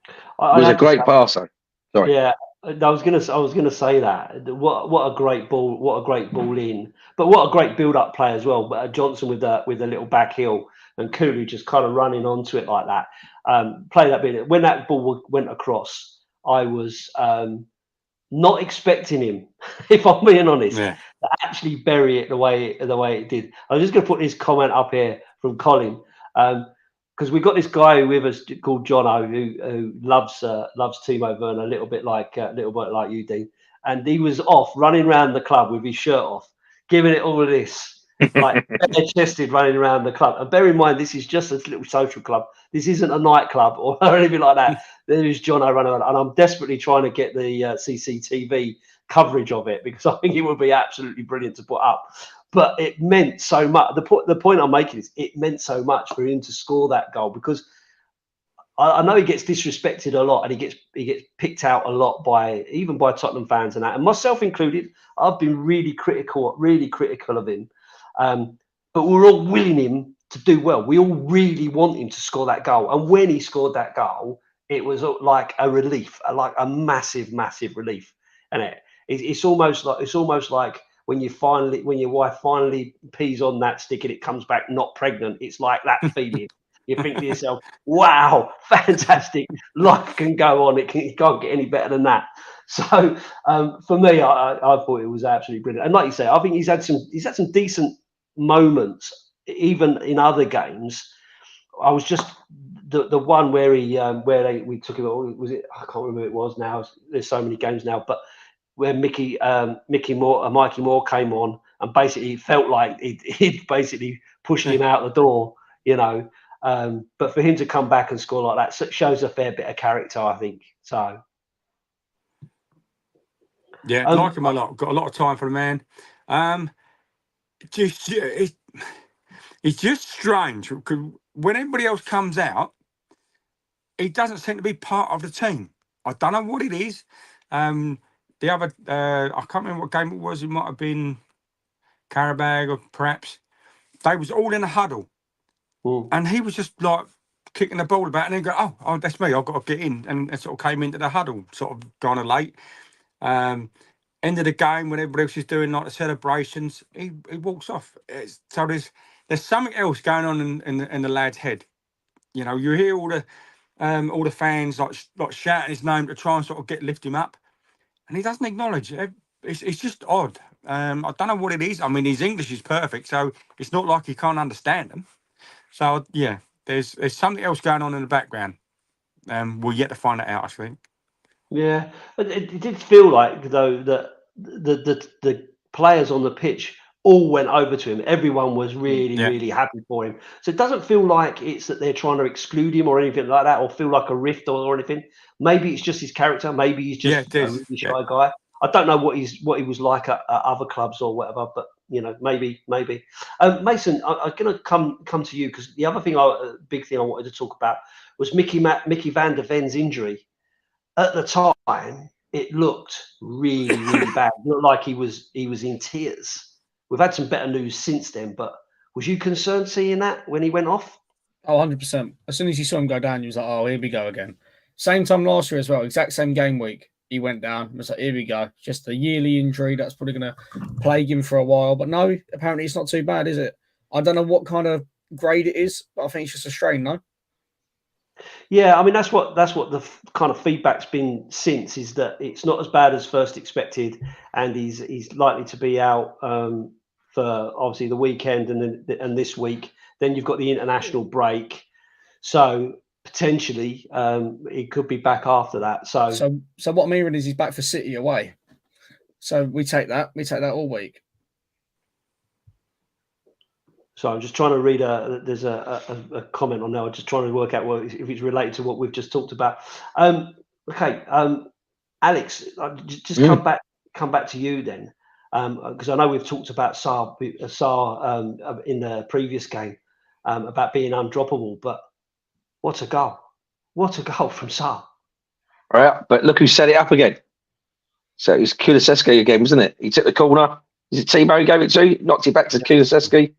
It was a great passer. Sorry. Yeah, I was gonna say that. What a great ball! What a great ball in! But what a great build-up play as well. But Johnson with a little back heel and Cooley just kind of running onto it like that. Play that bit. When that ball went across, I was not expecting him, if I'm being honest, to actually bury it the way it did. I'm just going to put this comment up here from Colin. Because we've got this guy with us called Jono who loves Timo Werner a little bit like you, Dean. And he was off running around the club with his shirt off, giving it all of this, like bare-chested running around the club. And bear in mind, this is just a little social club. This isn't a nightclub or anything like that. There is Jono running around, and I'm desperately trying to get the CCTV coverage of it because I think it would be absolutely brilliant to put up. But it meant so much. The point I'm making is it meant so much for him to score that goal because I know he gets disrespected a lot and he gets picked out a lot by Tottenham fans and that, and myself included. I've been really critical of him, but we're all willing him to do well. We all really want him to score that goal, and when he scored that goal, it was like a relief, like a massive relief, and it's almost like when your wife finally pees on that stick and it comes back not pregnant. It's like that feeling. You think to yourself, wow, fantastic. Life can go on. It can't get any better than that. So for me, I thought it was absolutely brilliant. And like you say, I think he's had some decent moments, even in other games. I was just the one where we took him. Was it? I can't remember who it was now. There's so many games now, but where Mikey Moore came on and basically felt like he'd basically pushed him out the door, but for him to come back and score like that shows a fair bit of character, I think. So yeah, like him a lot. Got a lot of time for the man. It's just strange because when everybody else comes out, he doesn't seem to be part of the team. I don't know what it is. The other, I can't remember what game it was. It might have been Carabao or perhaps. They was all in a huddle. And he was just like kicking the ball about, and then go, oh, that's me. I've got to get in, and sort of came into the huddle, sort of kind of late. End of the game when everybody else is doing like the celebrations, he walks off. So there's something else going on in the lad's head. You know, you hear all the fans like shouting his name to try and sort of lift him up, and he doesn't acknowledge it. It's just odd. I don't know what it is. I mean, his English is perfect, so it's not like he can't understand them. So yeah, there's something else going on in the background. We're yet to find it out, I think. Yeah, it did feel like though that the players on the pitch all went over to him. Everyone was really, Yeah. really happy for him. So it doesn't feel like it's that they're trying to exclude him or anything like that, or feel like a rift or anything. Maybe it's just his character. Maybe he's just a really shy guy. I don't know what he was like at other clubs or whatever, but you know, maybe. Mason, I'm going to come to you because the other thing, big thing I wanted to talk about was Mickey van der Ven's injury. At the time, it looked really, really bad. It looked like he was in tears. We've had some better news since then, but was you concerned seeing that when he went off? Oh, 100%. As soon as you saw him go down, you was like, oh, here we go again. Same time last year as well, exact same game week. He went down. It was like, here we go. Just a yearly injury that's probably going to plague him for a while. But no, apparently it's not too bad, is it? I don't know what kind of grade it is, but I think it's just a strain, no? Yeah, I mean that's what the kind of feedback's been since, is that it's not as bad as first expected, and he's likely to be out for obviously the weekend and this week. Then you've got the international break, so potentially he could be back after that. So what I'm hearing is he's back for City away. So we take that all week. So I'm just trying to read there's a comment on there. I'm just trying to work out if it's related to what we've just talked about. Okay, Alex, just come back to you then, because I know we've talked about Sarr in the previous game about being undroppable, but what a goal! What a goal from Sarr! All right, but look who set it up again. So it was Kulusevski again, wasn't it? He took the corner. Is it Timo who gave it to? Knocked it back to Kulusevski.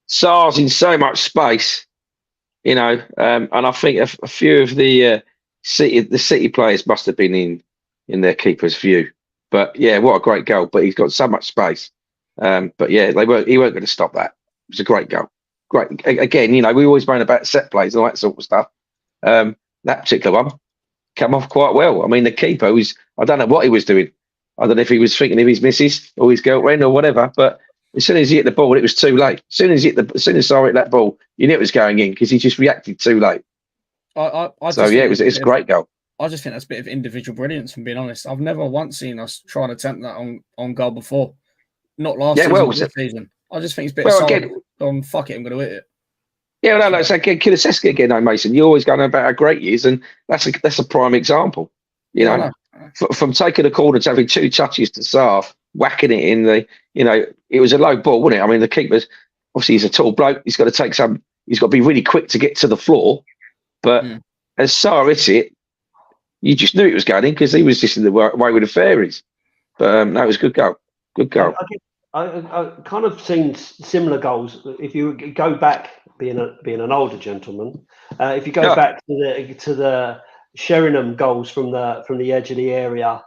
Sarr's in so much space, you know, and I think a few of the City players must have been in their keeper's view. But yeah, what a great goal! But he's got so much space. But yeah, he weren't going to stop that. It was a great goal. Great again, you know, we always moan about set plays and all that sort of stuff. That particular one come off quite well. I mean, the keeper I don't know what he was doing. I don't know if he was thinking of his missus or his girlfriend or whatever, but as soon as he hit the ball, it was too late. As soon as Sarr hit that ball, you knew it was going in because he just reacted too late. It's a great goal. I just think that's a bit of individual brilliance, from being honest. I've never once seen us try and attempt that on goal before. Not last season. I just think it's a bit of fuck it, I'm going to hit it. Yeah, no, like I said, Kulusevski again, though, Mason. You're always going about how great he is, and that's a prime example. You know, from taking a corner to having two touches to Sarr, whacking it in it was a low ball, wasn't it? I mean, the keeper's obviously he's a tall bloke. He's got to be really quick to get to the floor. But as Sarr hit it, you just knew it was going in because he was just in the way with the fairies. But no, it was a good goal. Good goal. I kind of seen similar goals. If you go back, being an older gentleman, if you go back to the Sheringham goals from the edge of the area,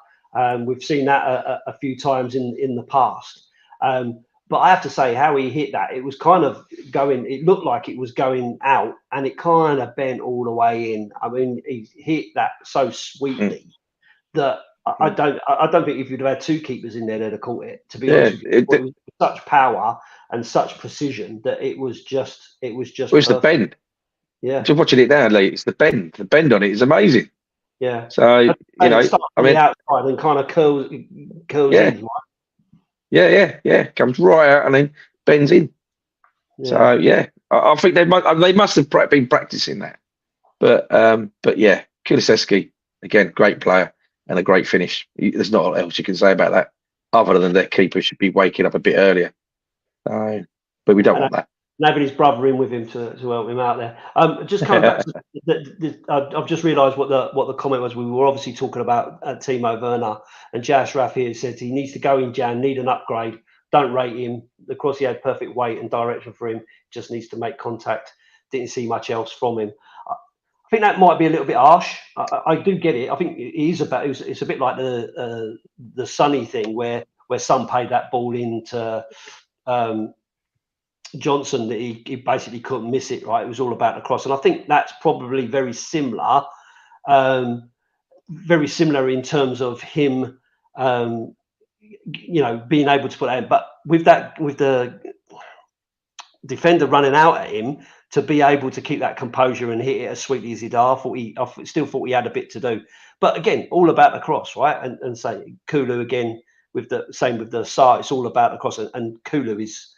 we've seen that a few times in the past. But I have to say, how he hit that, it was kind of going. It looked like it was going out, and it kind of bent all the way in. I mean, he hit that so sweetly that I don't think if you'd have had two keepers in there, they'd have caught it. To be honest, it was such power and such precision that it was just. It was the bend. Yeah, just watching it now, Lee. It's the bend. The bend on it is amazing. Yeah. So you know, I mean, the outside and kind of curls in. Right? Yeah. Comes right out and then bends in. Yeah. So yeah, I think they must have been practicing that. But yeah, Kulusevski again, great player and a great finish. There's not a lot else you can say about that, other than their keeper should be waking up a bit earlier. But we don't want that. And having his brother in with him to help him out there. Just coming back to I've just realised what the comment was. We were obviously talking about Timo Werner, and Jas Raff here said he needs to go in Jan, need an upgrade. Don't rate him. Of course, he had perfect weight and direction for him. Just needs to make contact. Didn't see much else from him. think that might be a little bit harsh. I do get it. I think it is about. It's a bit like the Sonny thing where Son played that ball into Johnson that he basically couldn't miss it. Right, it was all about the cross, and I think that's probably very similar. Very similar in terms of him, being able to put that in. But with the defender running out at him, to be able to keep that composure and hit it as sweetly as he did, I still thought he had a bit to do. But again, all about the cross, right? And say Kulu again with the same with the Sarr. It's all about the cross, and Kulu is,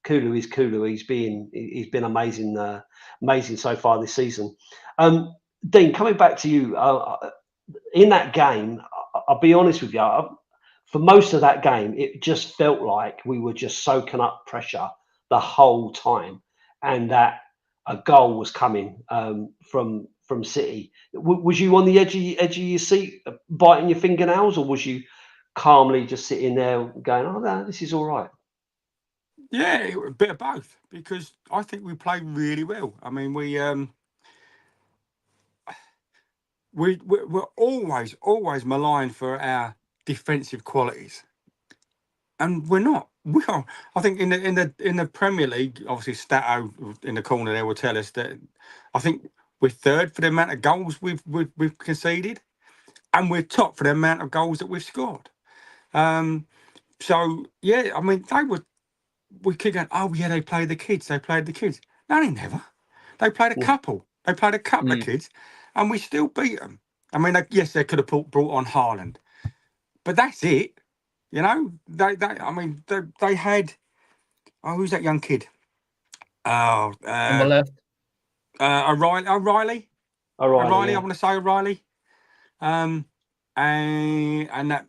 Kulu is Kulu. He's been amazing, amazing so far this season. Dean, coming back to you, in that game, I'll be honest with you. For most of that game, it just felt like we were just soaking up pressure the whole time, and that a goal was coming from City. Was you on the edge of your seat, biting your fingernails, or was you calmly just sitting there going, "Oh, no, this is all right"? Yeah, a bit of both, because I think we played really well. I mean, we're always maligned for our defensive qualities, and we're not. We are. I think in the Premier League, obviously Stato in the corner there will tell us that I think we're third for the amount of goals we've conceded, and we're top for the amount of goals that we've scored. So yeah, I mean we keep going, oh yeah, they played the kids. No, they never. They played a couple. They played a couple of kids, and we still beat them. I mean, yes, they could have brought on Haaland, but that's it. They had. Oh, who's that young kid? Oh, on the left. O'Reilly. Yeah. I want to say O'Reilly. And that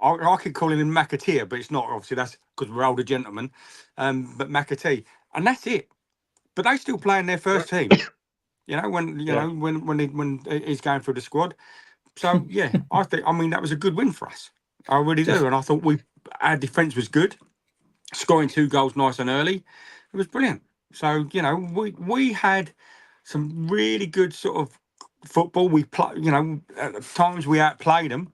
I could call him McAteer, but it's not, obviously that's because we're older gentlemen. But McAtee, and that's it. But they still play in their first team. When he's going through the squad. So yeah, I mean that was a good win for us. I really do, and I thought our defence was good, scoring 2 goals nice and early. It was brilliant. So we had some really good sort of football. We play, at times we outplayed them,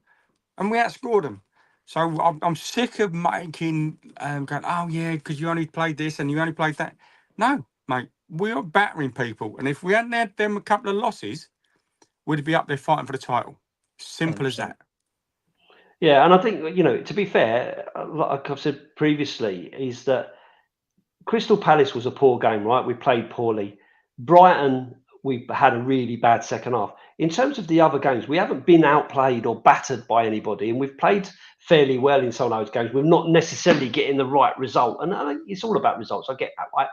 and we outscored them. So I'm sick of making going, oh yeah, because you only played this and you only played that. No, mate, we are battering people, and if we hadn't had them a couple of losses, we'd be up there fighting for the title. Simple 100%. as that. Yeah, and I think, to be fair, like I've said previously, is that Crystal Palace was a poor game, right? We played poorly. Brighton, we had a really bad second half. In terms of the other games, we haven't been outplayed or battered by anybody, and we've played fairly well in some of those games. We're not necessarily getting the right result, and I think it's all about results. I get that, right?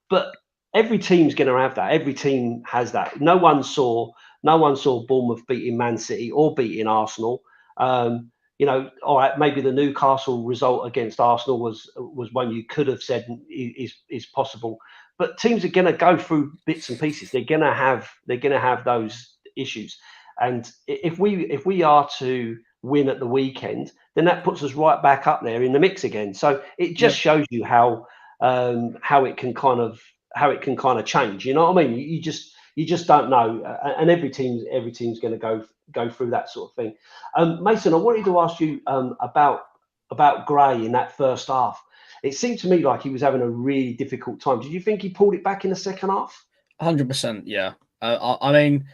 But every team's going to have that. Every team has that. No one saw Bournemouth beating Man City or beating Arsenal. All right, maybe the Newcastle result against Arsenal was one you could have said is possible. But teams are going to go through bits and pieces. They're going to have those issues. And if we are to win at the weekend, then that puts us right back up there in the mix again. So it just shows you how it can kind of change. You know what I mean? You just don't know. And every team's going to go through that sort of thing. Mason, I wanted to ask you about Gray in that first half. It seemed to me like he was having a really difficult time. Did you think he pulled it back in the second half? 100%, yeah. I mean,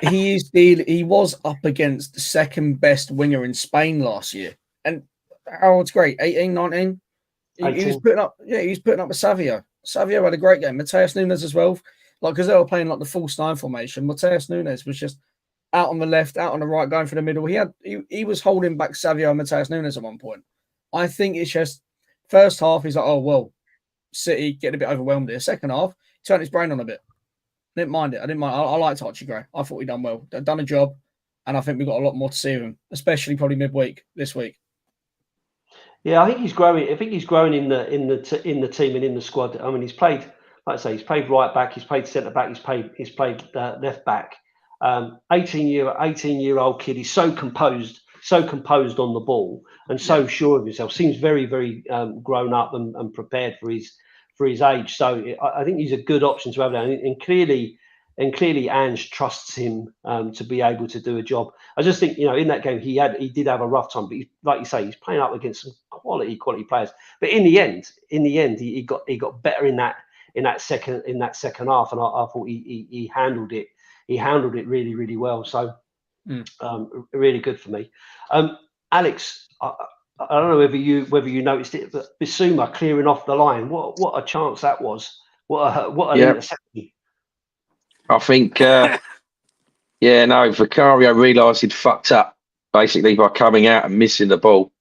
he was up against the second best winger in Spain last year. And how old's great? 18, 19? He was putting up with Savio. Savio had a great game. Mateus Nunes as well. Like, because they were playing like the false 9 formation. Mateus Nunes was just out on the left, out on the right, going for the middle. He was holding back Savio and Mateus Nunes at one point. I think it's just first half, he's like, oh, well, City getting a bit overwhelmed here. Second half, he turned his brain on a bit. I didn't mind it. I liked Archie Gray. I thought he'd done well. Done a job. And I think we've got a lot more to see of him, especially probably midweek this week. Yeah, I think he's growing. I think he's growing in the team and in the squad. I mean, he's played, like I say, he's played right back, he's played centre back, he's played left back. 18-year-old kid. He's so composed on the ball and so sure of himself. Seems very, very grown up and prepared for his age. So I think he's a good option to have there. And clearly, and clearly Ange trusts him to be able to do a job. I just think, in that game he did have a rough time, but like you say, he's playing up against some quality players. But in the end, he got better in that second half, and I thought he handled it. He handled it really, really well. So really good for me. Alex, I don't know whether you noticed it, but Bissouma clearing off the line. What a chance that was! What an interception! I think, Vicario realised he'd fucked up basically by coming out and missing the ball.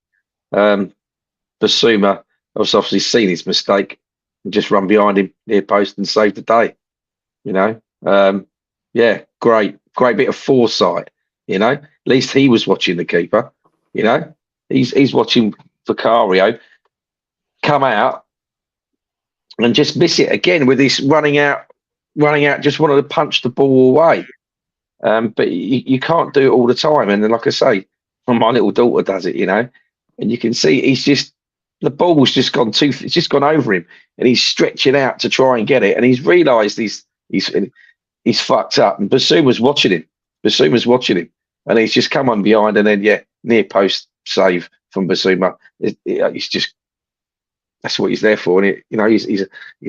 Bissouma was obviously seen his mistake and just run behind him near post and saved the day. Great bit of foresight. At least he was watching the keeper. He's watching Vicario come out and just miss it again with this running out, just wanted to punch the ball away. But you can't do it all the time. And then, like I say, my little daughter does it, and you can see the ball's just gone it's just gone over him, and he's stretching out to try and get it, and he's realised he's fucked up. And Bissouma's watching him, and he's just come on behind, and then near post save from Bissouma. He's just, that's what he's there for, and he's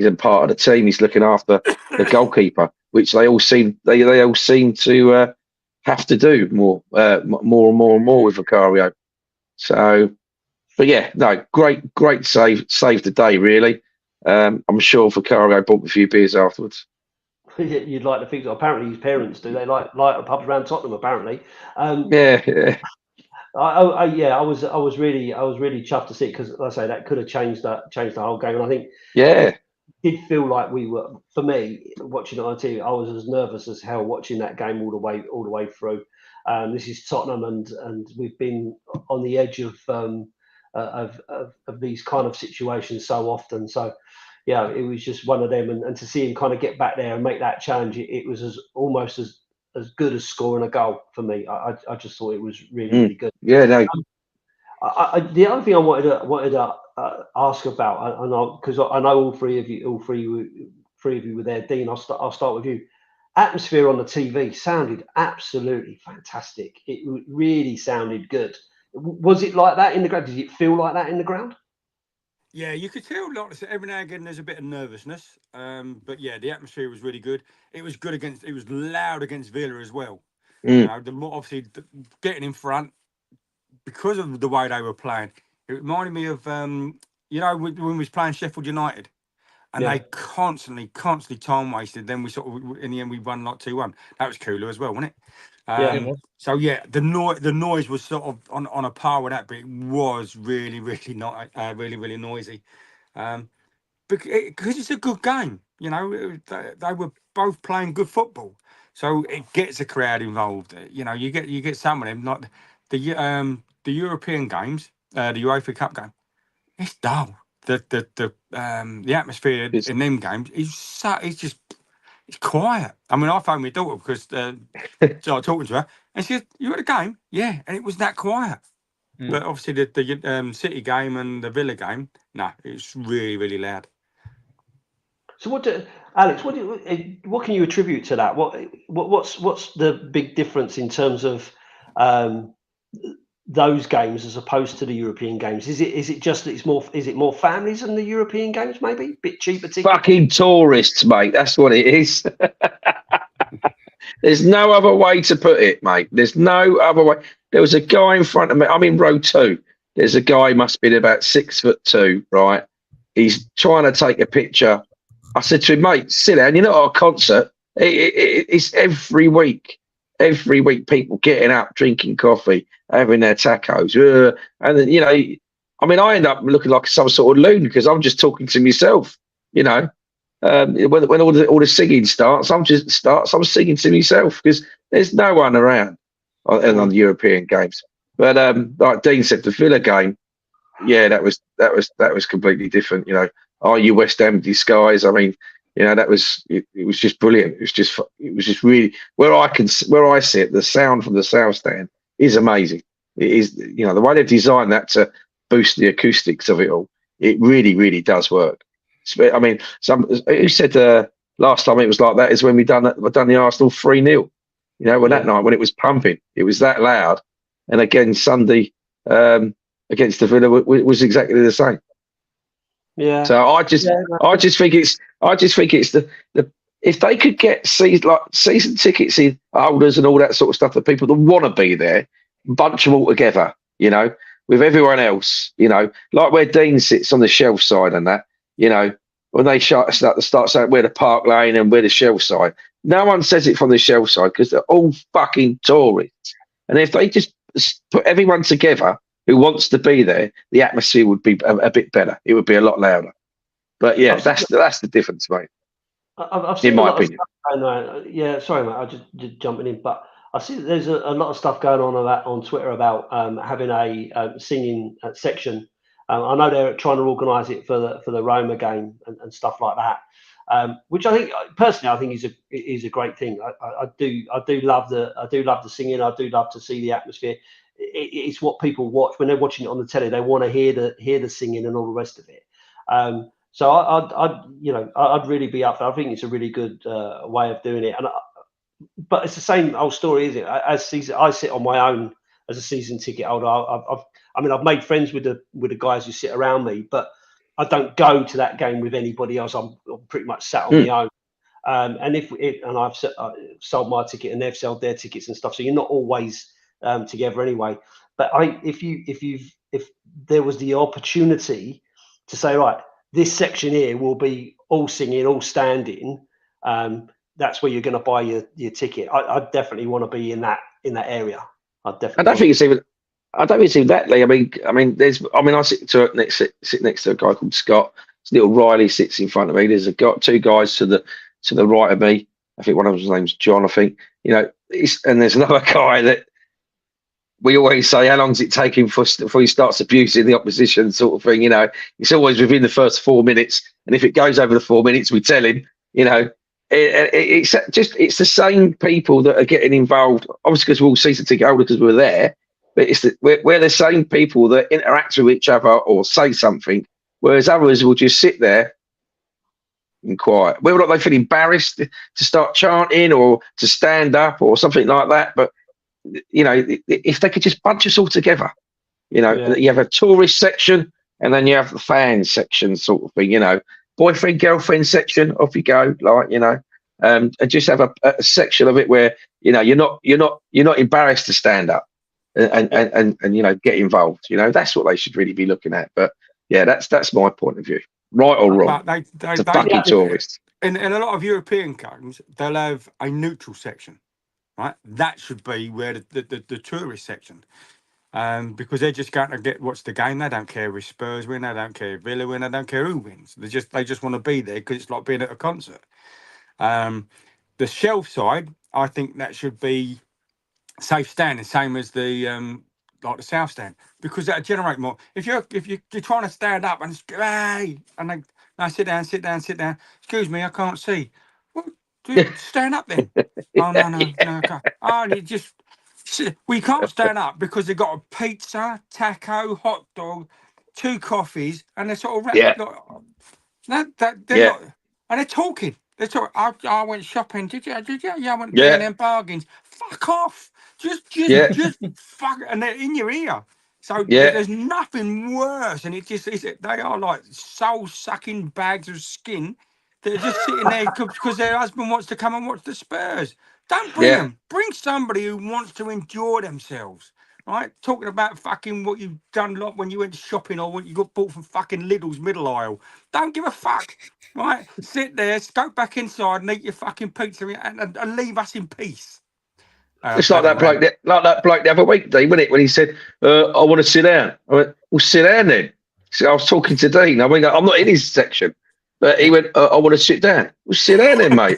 a part of the team. He's looking after the goalkeeper, which they all seem to have to do more and more with Vicario. So, but great save the day, really. I'm sure Vicario bought a few beers afterwards. You'd like to think so. Apparently his parents do. They like a pub around Tottenham, apparently. Yeah. I was really chuffed to see it, because, like I say, that could have changed the whole game. And I think it did feel like we were, for me, watching it on TV, I was as nervous as hell watching that game all the way through. This is Tottenham, and we've been on the edge of these kind of situations so often. So it was just one of them, and to see him kind of get back there and make that challenge, it was almost as good as scoring a goal for me. I just thought it was really good. Yeah, no. The other thing I wanted to ask about, because I know all three of you were there. Dean, I'll start with you. Atmosphere on the TV sounded absolutely fantastic. It really sounded good. Was it like that in the ground? Did it feel like that in the ground? Yeah, you could tell, like I said, every now and again there's a bit of nervousness. But the atmosphere was really good. It was good it was loud against Villa as well. The more, obviously, getting in front, because of the way they were playing, it reminded me of when we was playing Sheffield United, and they constantly time wasted. Then we sort of, in the end, we won like 2-1. That was cooler as well, wasn't it? So the noise was sort of on a par with that, but it was really not really noisy, because it's a good game. They were both playing good football, so it gets a crowd involved. You get some of them, like the European games, the UEFA Cup game. It's dull. The atmosphere in them games it's quiet. I mean, I phoned my daughter because so I was talking to her, and she said, "You at the game?" Yeah, and it was that quiet. But obviously the City game and the Villa game, no, it's really loud. So Alex, what can you attribute to that? What's the big difference in terms of those games as opposed to the European games? Is it just that is it more families than the European games, maybe? Bit cheaper tickets? Fucking tourists, mate. That's what it is. There's no other way to put it, mate. There's no other way. There was a guy in front of me. I'm in row 2. There's a guy, must be about 6'2", right? He's trying to take a picture. I said to him, mate, sit down. You're not at a concert. It's every week. Every week, people getting up, drinking coffee, having their tacos. And then, I end up looking like some sort of loon because I'm just talking to myself, when all the singing starts, I'm singing to myself because there's no one around on the European games. But like Dean said, the Villa game, that was completely different. Are you West Ham disguise? I mean, it was just brilliant. It was just really where I sit. The sound from the south stand is amazing. It is, the way they've designed that to boost the acoustics of it all. It really does work. I mean, who said last time it was like that is when we done the Arsenal 3-0. You know, when that night when it was pumping, it was that loud. And again Sunday against the Villa was exactly the same. Yeah. So I just think it's the if they could get season tickets in holders and all that sort of stuff, the people that want to be there, bunch them all together, you know, with everyone else, you know, like where Dean sits on the shelf side and that, you know, when they start saying where the Park Lane and where the shelf side, no one says it from the shelf side because they're all fucking tourists. And if they just put everyone together who wants to be there, the atmosphere would be a bit better. It would be a lot louder. But yeah, that's the difference, mate. I've seen in a my lot opinion. of stuff going on. Yeah, sorry, mate. I just jumping in, but I see that there's a lot of stuff going on Twitter about having a singing section. I know they're trying to organise it for the Roma game and stuff like that, which I think personally is a great thing. I do love the singing. I do love to see the atmosphere. It's what people watch when they're watching it on the telly. They want to hear the singing and all the rest of it. So I'd really be up for it. I think it's a really good way of doing it. But it's the same old story, isn't it? I sit on my own as a season ticket holder. I've made friends with the guys who sit around me, but I don't go to that game with anybody else. I'm pretty much sat on my own. And I've sold my ticket and they've sold their tickets and stuff. So you're not always together anyway. But if there was the opportunity to say, right, this section here will be all singing, all standing. That's where you're going to buy your ticket. I definitely want to be in that area. I don't think it's even that, Lee. I sit next to a guy called Scott. Little Riley sits in front of me. There's two guys to the right of me. I think one of them's name's John. I think, you know, and there's another guy that we always say, how long does it take him before he starts abusing the opposition, sort of thing. You know, it's always within the first 4 minutes, and if it goes over the 4 minutes, we tell him. You know, it's the same people that are getting involved. Obviously, because we're all season ticket holders because we're there, but we're the same people that interact with each other or say something, whereas others will just sit there and quiet. Whether or not they feel embarrassed to start chanting or to stand up or something like that, but you know, if they could just bunch us all together, you know, you have a tourist section and then you have the fans section, sort of thing, you know, boyfriend, girlfriend section, off you go, like, you know, and just have a section of it where, you know, you're not embarrassed to stand up and you know, get involved. You know, that's what they should really be looking at. But yeah, that's my point of view, right or wrong. It's a fucking tourist. In a lot of European games, they'll have a neutral section. Right, that should be where the tourist section, because they're just going to watch the game. They don't care if Spurs win, they don't care if Villa win, they don't care who wins. They just want to be there because it's like being at a concert. The shelf side, I think that should be safe standing, same as the like the south stand, because that'll generate more. If you're trying to stand up and hey, and they no, sit down. Excuse me, I can't see. Well, stand up then. Oh no, okay. Oh, you just we can't stand up because they've got a pizza, taco, hot dog, 2 coffees, and they're sort of they're not, and they're talking. They're talking. I went shopping. Did you? Yeah, I went getting them bargains. Fuck off. Just fuck, and they're in your ear. So there's nothing worse, and they are like soul-sucking bags of skin. They're just sitting there because their husband wants to come and watch the Spurs. Don't bring them. Bring somebody who wants to enjoy themselves. Right? Talking about fucking what you've done lot when you went shopping or what you got bought from fucking Lidl's middle aisle. Don't give a fuck. Right? Sit there, go back inside and eat your fucking pizza and leave us in peace. It's like that bloke the other week, Dean, wasn't it? When he said, I want to sit down. I went, well, sit down then. So I was talking to Dean. I mean, I'm not in his section. But he went, I want to sit down. Well, sit down then, mate.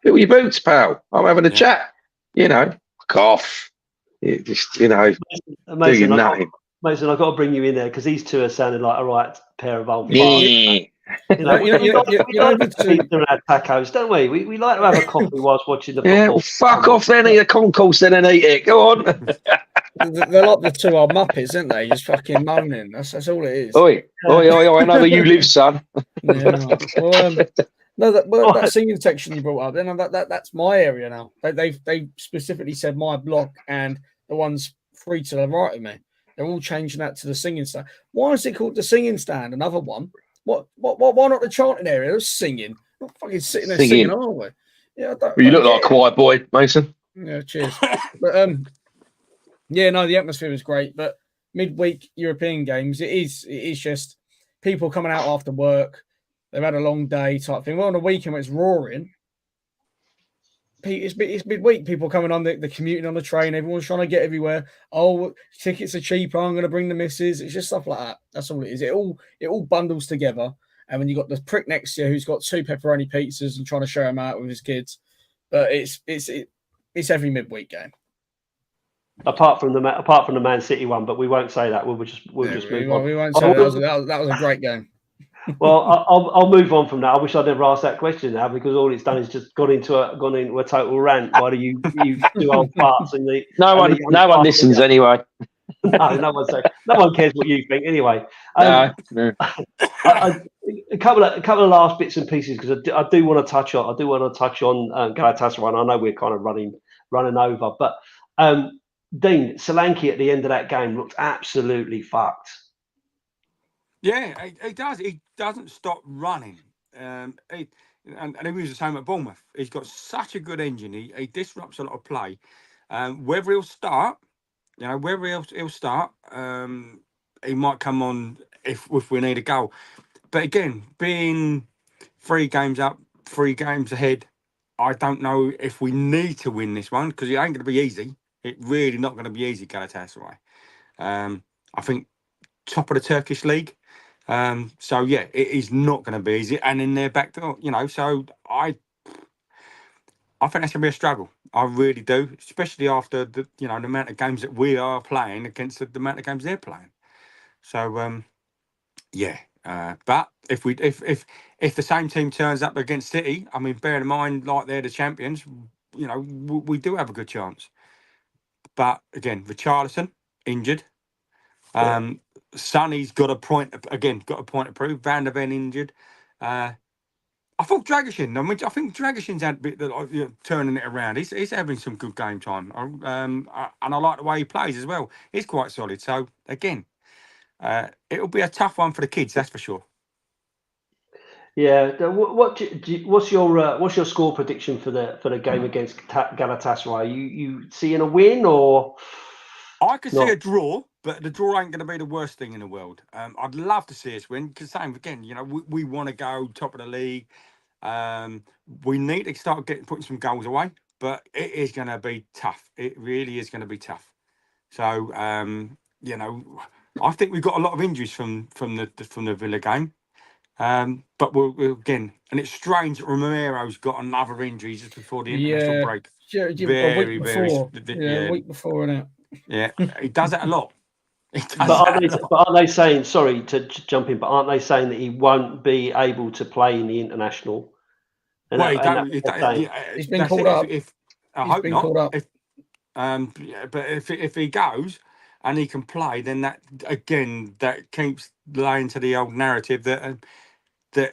Get with your boots, pal. I'm having a chat. You know, cough. Just, you know, Mason, doing nothing. Mason, I've got to bring you in there because these two are sounding like a right pair of old Yeah. You know, we like to have tacos, don't we? We like to have a coffee whilst watching the football. Yeah, well, fuck off then, eat a concourse then and eat it. Go on. They're like the 2 old Muppets, aren't they? Just fucking moaning. That's all it is. Oi, I know where you live, son. Yeah. Well, No, Oh, that singing section you brought up, then that's my area now. They specifically said my block and the ones free to the right of me. They're all changing that to the singing stand. Why is it called the singing stand? Another one. What? Why not the chanting area? They're singing. We're not fucking sitting there singing, are we? Yeah, Well, you look like a quiet boy, Mason. Yeah, cheers. But yeah, no, the atmosphere was great. But midweek European games, it is just people coming out after work. They've had a long day type thing. Well, on the weekend when it's roaring, it's midweek. People coming on the commuting on the train. Everyone's trying to get everywhere. Oh, tickets are cheaper. I'm going to bring the missus. It's just stuff like that. That's all it is. It all bundles together. And when you got the prick next to you who's got 2 pepperoni pizzas and trying to share them out with his kids, but it's every midweek game. apart from the Man City one, but we won't say that. We'll just move on. We won't say that was a great game. Well, I'll move on from that. I wish I'd never asked that question now, because all it's done is just gone into a total rant. Why do you do old farts and the no one listens anyway. No one cares what you think anyway. No. A couple of last bits and pieces, because I do want to touch on Galatasaray. And I know we're kind of running over, but Dean Solanke at the end of that game looked absolutely fucked. Yeah, he does. He doesn't stop running. And he was the same at Bournemouth. He's got such a good engine. He disrupts a lot of play. Whether he'll start, whether he'll start, he might come on if we need a goal. But again, being 3 games up, 3 games ahead, I don't know if we need to win this one, because it ain't going to be easy. It's really not going to be easy, Galatasaray. I think top of the Turkish league. So yeah, it is not going to be easy, and in their back door, So I think that's going to be a struggle. I really do, especially after the amount of games that we are playing against the amount of games they're playing. So yeah, but if the same team turns up against City, I mean, bear in mind, like they're the champions, we do have a good chance. But again, Richarlison injured. Sonny's got a point to prove. Van der Ven injured. I thought Dragishin. I think Dragishin's had a bit turning it around. He's having some good game time. And I like the way he plays as well. He's quite solid. So again, it'll be a tough one for the kids, that's for sure. Yeah. What's your score prediction for the game against Galatasaray? You seeing a win, or? I could see a draw, but the draw ain't going to be the worst thing in the world. I'd love to see us win, because same again, we want to go top of the league. We need to start putting some goals away, but it is going to be tough. It really is going to be tough. So I think we've got a lot of injuries from the Villa game. But we'll again, and it's strange that Romero's got another injury just before the international break. A week before, innit? Yeah, he does that a lot. But aren't they saying, sorry to jump in, but aren't they saying that he won't be able to play in the international? He's been called up. I hope not. But if he goes and he can play, then that keeps laying to the old narrative that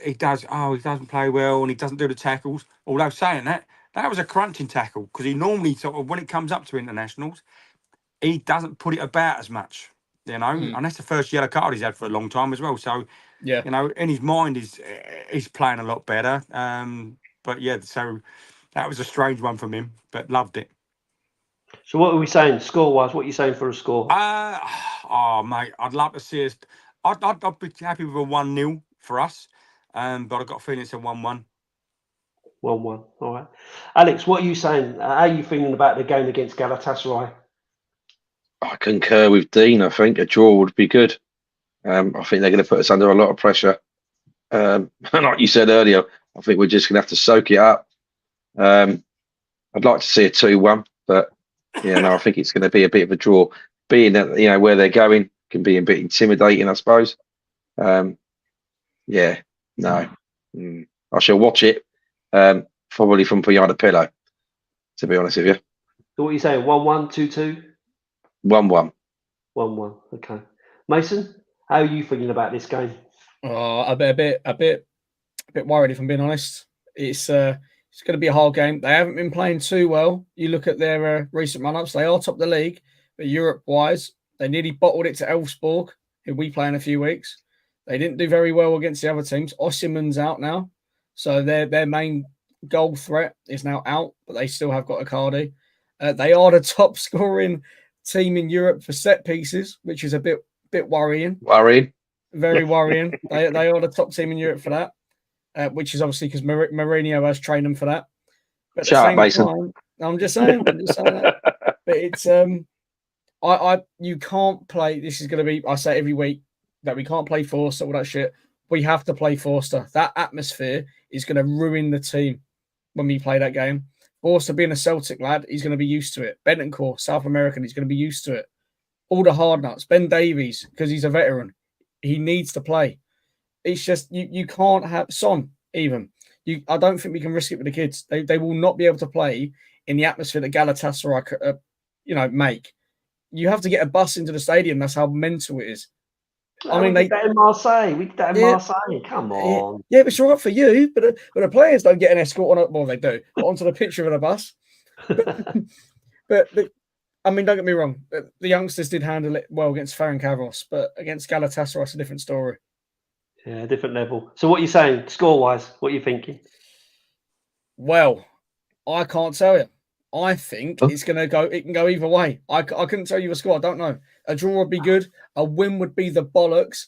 he does. Oh, he doesn't play well and he doesn't do the tackles. Although saying that was a crunching tackle, because he normally sort of, when it comes up to internationals, he doesn't put it about as much, and that's the first yellow card he's had for a long time as well. So, yeah, in his mind, he's playing a lot better. But yeah, so that was a strange one from him, but loved it. So what are we saying score-wise? What are you saying for a score? Mate, I'd love to see us. I'd be happy with a 1-0 for us, but I've got a feeling it's a 1-1. 1-1. All right, Alex, what are you saying? How are you feeling about the game against Galatasaray? I concur with Dean. I think a draw would be good. I think they're going to put us under a lot of pressure. Like you said earlier, I think we're just going to have to soak it up. I'd like to see a 2-1, but I think it's going to be a bit of a draw. Being that where they're going can be a bit intimidating, I suppose. I shall watch it, probably from behind a pillow, to be honest with you. So what are you saying? 1-1, 2-2? 1-1. 1-1. Okay. Mason, how are you feeling about this game? Oh, a bit worried, if I'm being honest. It's going to be a hard game. They haven't been playing too well. You look at their recent run-ups; they are top of the league, but Europe-wise, they nearly bottled it to Elfsborg, who we play in a few weeks. They didn't do very well against the other teams. Osimhen's out now, so their main goal threat is now out, but they still have got Icardi. They are the top scoring team in Europe for set pieces, which is a bit worrying. Very worrying. They are the top team in Europe for that, which is obviously because Mourinho has trained them for that. But at the same time, I'm just saying that. But it's you can't play. This is going to be. I say every week that we can't play Forster, all that shit. We have to play Forster. That atmosphere is going to ruin the team when we play that game. Forster being a Celtic lad, he's going to be used to it. Bentancur, South American, he's going to be used to it. All the hard nuts. Ben Davies, because he's a veteran, he needs to play. It's just you can't have Son even. I don't think we can risk it with the kids. They will not be able to play in the atmosphere that Galatasaray make. You have to get a bus into the stadium. That's how mental it is. I mean, we did that in Marseille. Marseille. Come on. Yeah, it's all right for you, but the players don't get an escort on. Well, they do, but onto the picture of the bus. But I mean, don't get me wrong. The youngsters did handle it well against Ferencváros, but against Galatasaray, it's a different story. Yeah, different level. So, what are you saying, score-wise? What are you thinking? Well, I can't tell you. I think it's going to go. It can go either way. I couldn't tell you a score. I don't know. A draw would be good. A win would be the bollocks.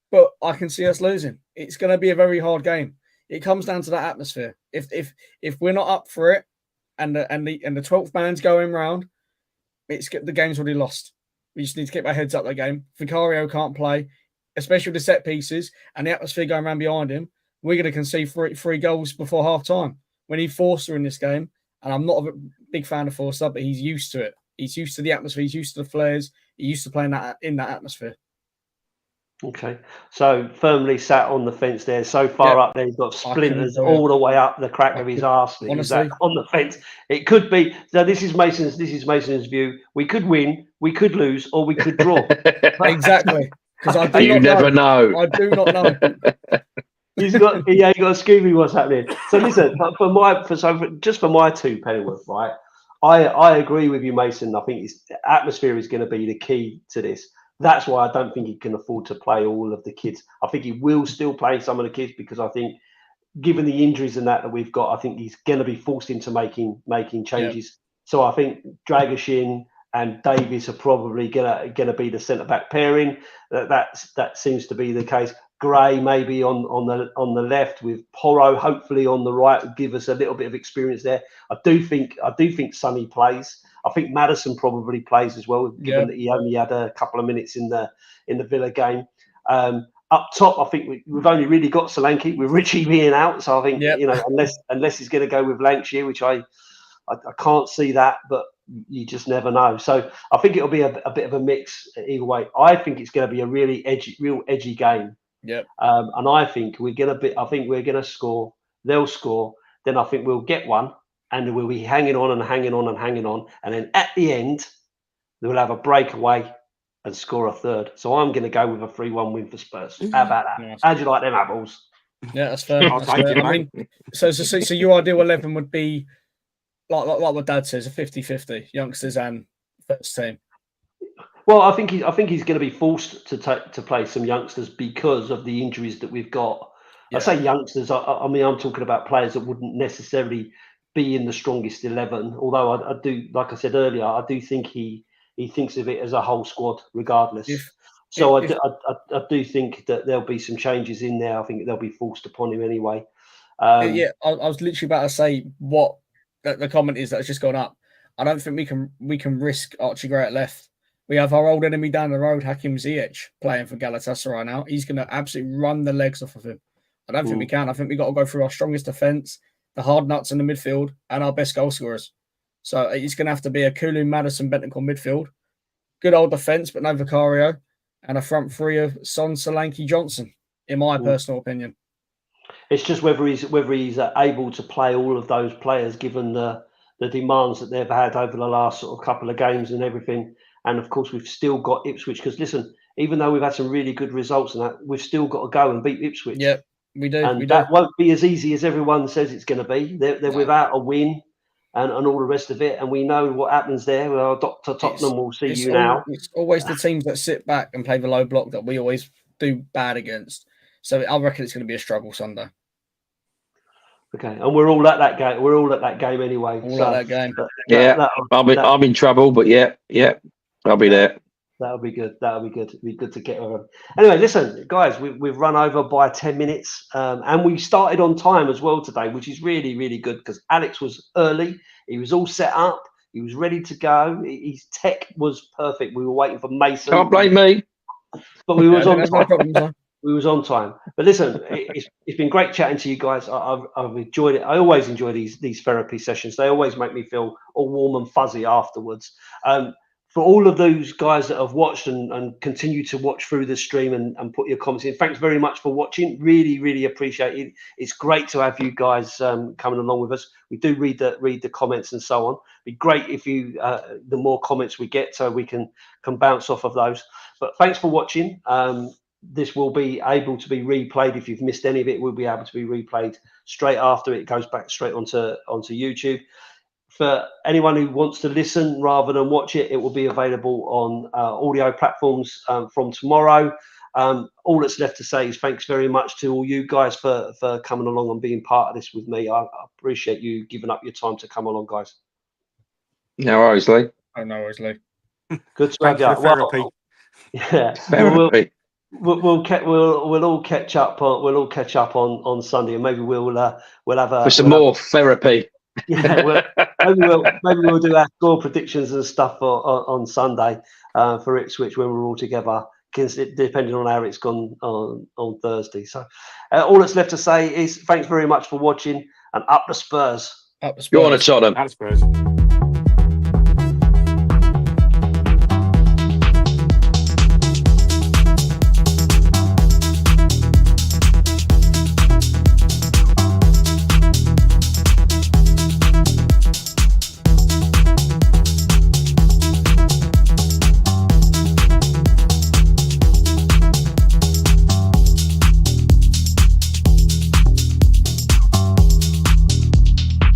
But I can see us losing. It's going to be a very hard game. It comes down to that atmosphere. If we're not up for it, and the 12th man's going round, the game's already lost. We just need to keep our heads up that game. Vicario can't play, especially with the set pieces and the atmosphere going around behind him. We're going to concede three goals before half time. We need Forster in this game. And I'm not a big fan of Forster, but he's used to it. He's used to the atmosphere. He's used to the flares. He's used to playing in that atmosphere. Okay. So firmly sat on the fence there. So far up there, he's got splinters all the way up the crack of his arse. Honestly, on the fence. It could be. So this is Mason's view. We could win, we could lose, or we could draw. Exactly. Because you never know. I do not know. You got to Scooby what's happening. So listen, just for my two Pennyworth, right? I agree with you, Mason. I think atmosphere is going to be the key to this. That's why I don't think he can afford to play all of the kids. I think he will still play some of the kids because I think, given the injuries and that we've got, I think he's going to be forced into making changes. Yeah. So I think Dragoshin and Davies are probably going to be the centre back pairing. That seems to be the case. Gray maybe on the left with Porro hopefully on the right will give us a little bit of experience there. I do think Sonny plays. I think Maddison probably plays as well, given that he only had a couple of minutes in the Villa game. Up top, I think we've only really got Solanke with Richie being out. So I think unless he's going to go with Lancashire, which I can't see that, but you just never know. So I think it'll be a bit of a mix either way. I think it's going to be a real edgy game. Yeah. And I think we're going to score. They'll score. Then I think we'll get one, and we'll be hanging on. And then at the end, we'll have a breakaway and score a third. So I'm going to go with a 3-1 win for Spurs. How about that? Nice. How do you like them apples? Yeah, that's fair. I mean, so your ideal 11 would be like what Dad says, a 50-50, youngsters and first team. Well, I think he's going to be forced to play some youngsters because of the injuries that we've got. Yeah. I say youngsters. I mean, I'm talking about players that wouldn't necessarily be in the strongest 11. Although I do, like I said earlier, I do think he thinks of it as a whole squad, regardless. I do think that there'll be some changes in there. I think they'll be forced upon him anyway. I was literally about to say what the comment is that's just gone up. I don't think we can risk Archie Gray at left. We have our old enemy down the road, Hakim Ziyech, playing for Galatasaray now. He's going to absolutely run the legs off of him. I don't think we can. I think we've got to go through our strongest defence, the hard nuts in the midfield, and our best goal scorers. So it's going to have to be a Kulu, Maddison, Bentancur midfield. Good old defence, but no Vicario. And a front three of Son, Solanke, Johnson, in my personal opinion. It's just whether he's able to play all of those players, given the demands that they've had over the last sort of couple of games and everything. And of course, we've still got Ipswich because listen, even though we've had some really good results and that, we've still got to go and beat Ipswich. Yep. We do. And We do. that won't be as easy as everyone says it's going to be. They're without a win and all the rest of it. And we know what happens there. Well, Dr. Tottenham will see you now. It's always the teams that sit back and play the low block that we always do bad against. So I reckon it's going to be a struggle Sunday. Okay, and we're all at that game. We're all at that game anyway. All at that game. I'm in trouble, but yeah, I'll be there. That'll be good. That'll be good. It'll be good to get over. Anyway, listen, guys, we've run over by 10 minutes, and we started on time as well today, which is really, really good because Alex was early. He was all set up. He was ready to go. His tech was perfect. We were waiting for Mason. Can't blame me. But we was on time. No problems, We was on time. But listen, it's been great chatting to you guys. I've enjoyed it. I always enjoy these therapy sessions. They always make me feel all warm and fuzzy afterwards. For all of those guys that have watched and continue to watch through the stream and put your comments in, thanks very much for watching. Really, really appreciate it. It's great to have you guys coming along with us. We do read the comments and so on. It'd be great if you the more comments we get, so we can bounce off of those. But thanks for watching. This will be able to be replayed. If you've missed any of it, will be able to be replayed straight after it goes back straight onto YouTube. For anyone who wants to listen rather than watch it, it will be available on audio platforms from tomorrow. All that's left to say is thanks very much to all you guys for coming along and being part of this with me. I appreciate you giving up your time to come along, guys. No worries, Lee. Oh, no worries, Lee. Good to have you. Therapy. Yeah. Therapy. We'll all catch up. We'll all catch up on Sunday, and maybe we'll have a for some more therapy. Yeah, maybe we'll do our score predictions and stuff on Sunday for Ipswich when we're all together, depending on how it's gone on Thursday. So all that's left to say is thanks very much for watching, and up the Spurs. Up the Spurs. Go on to Tottenham. That's Spurs.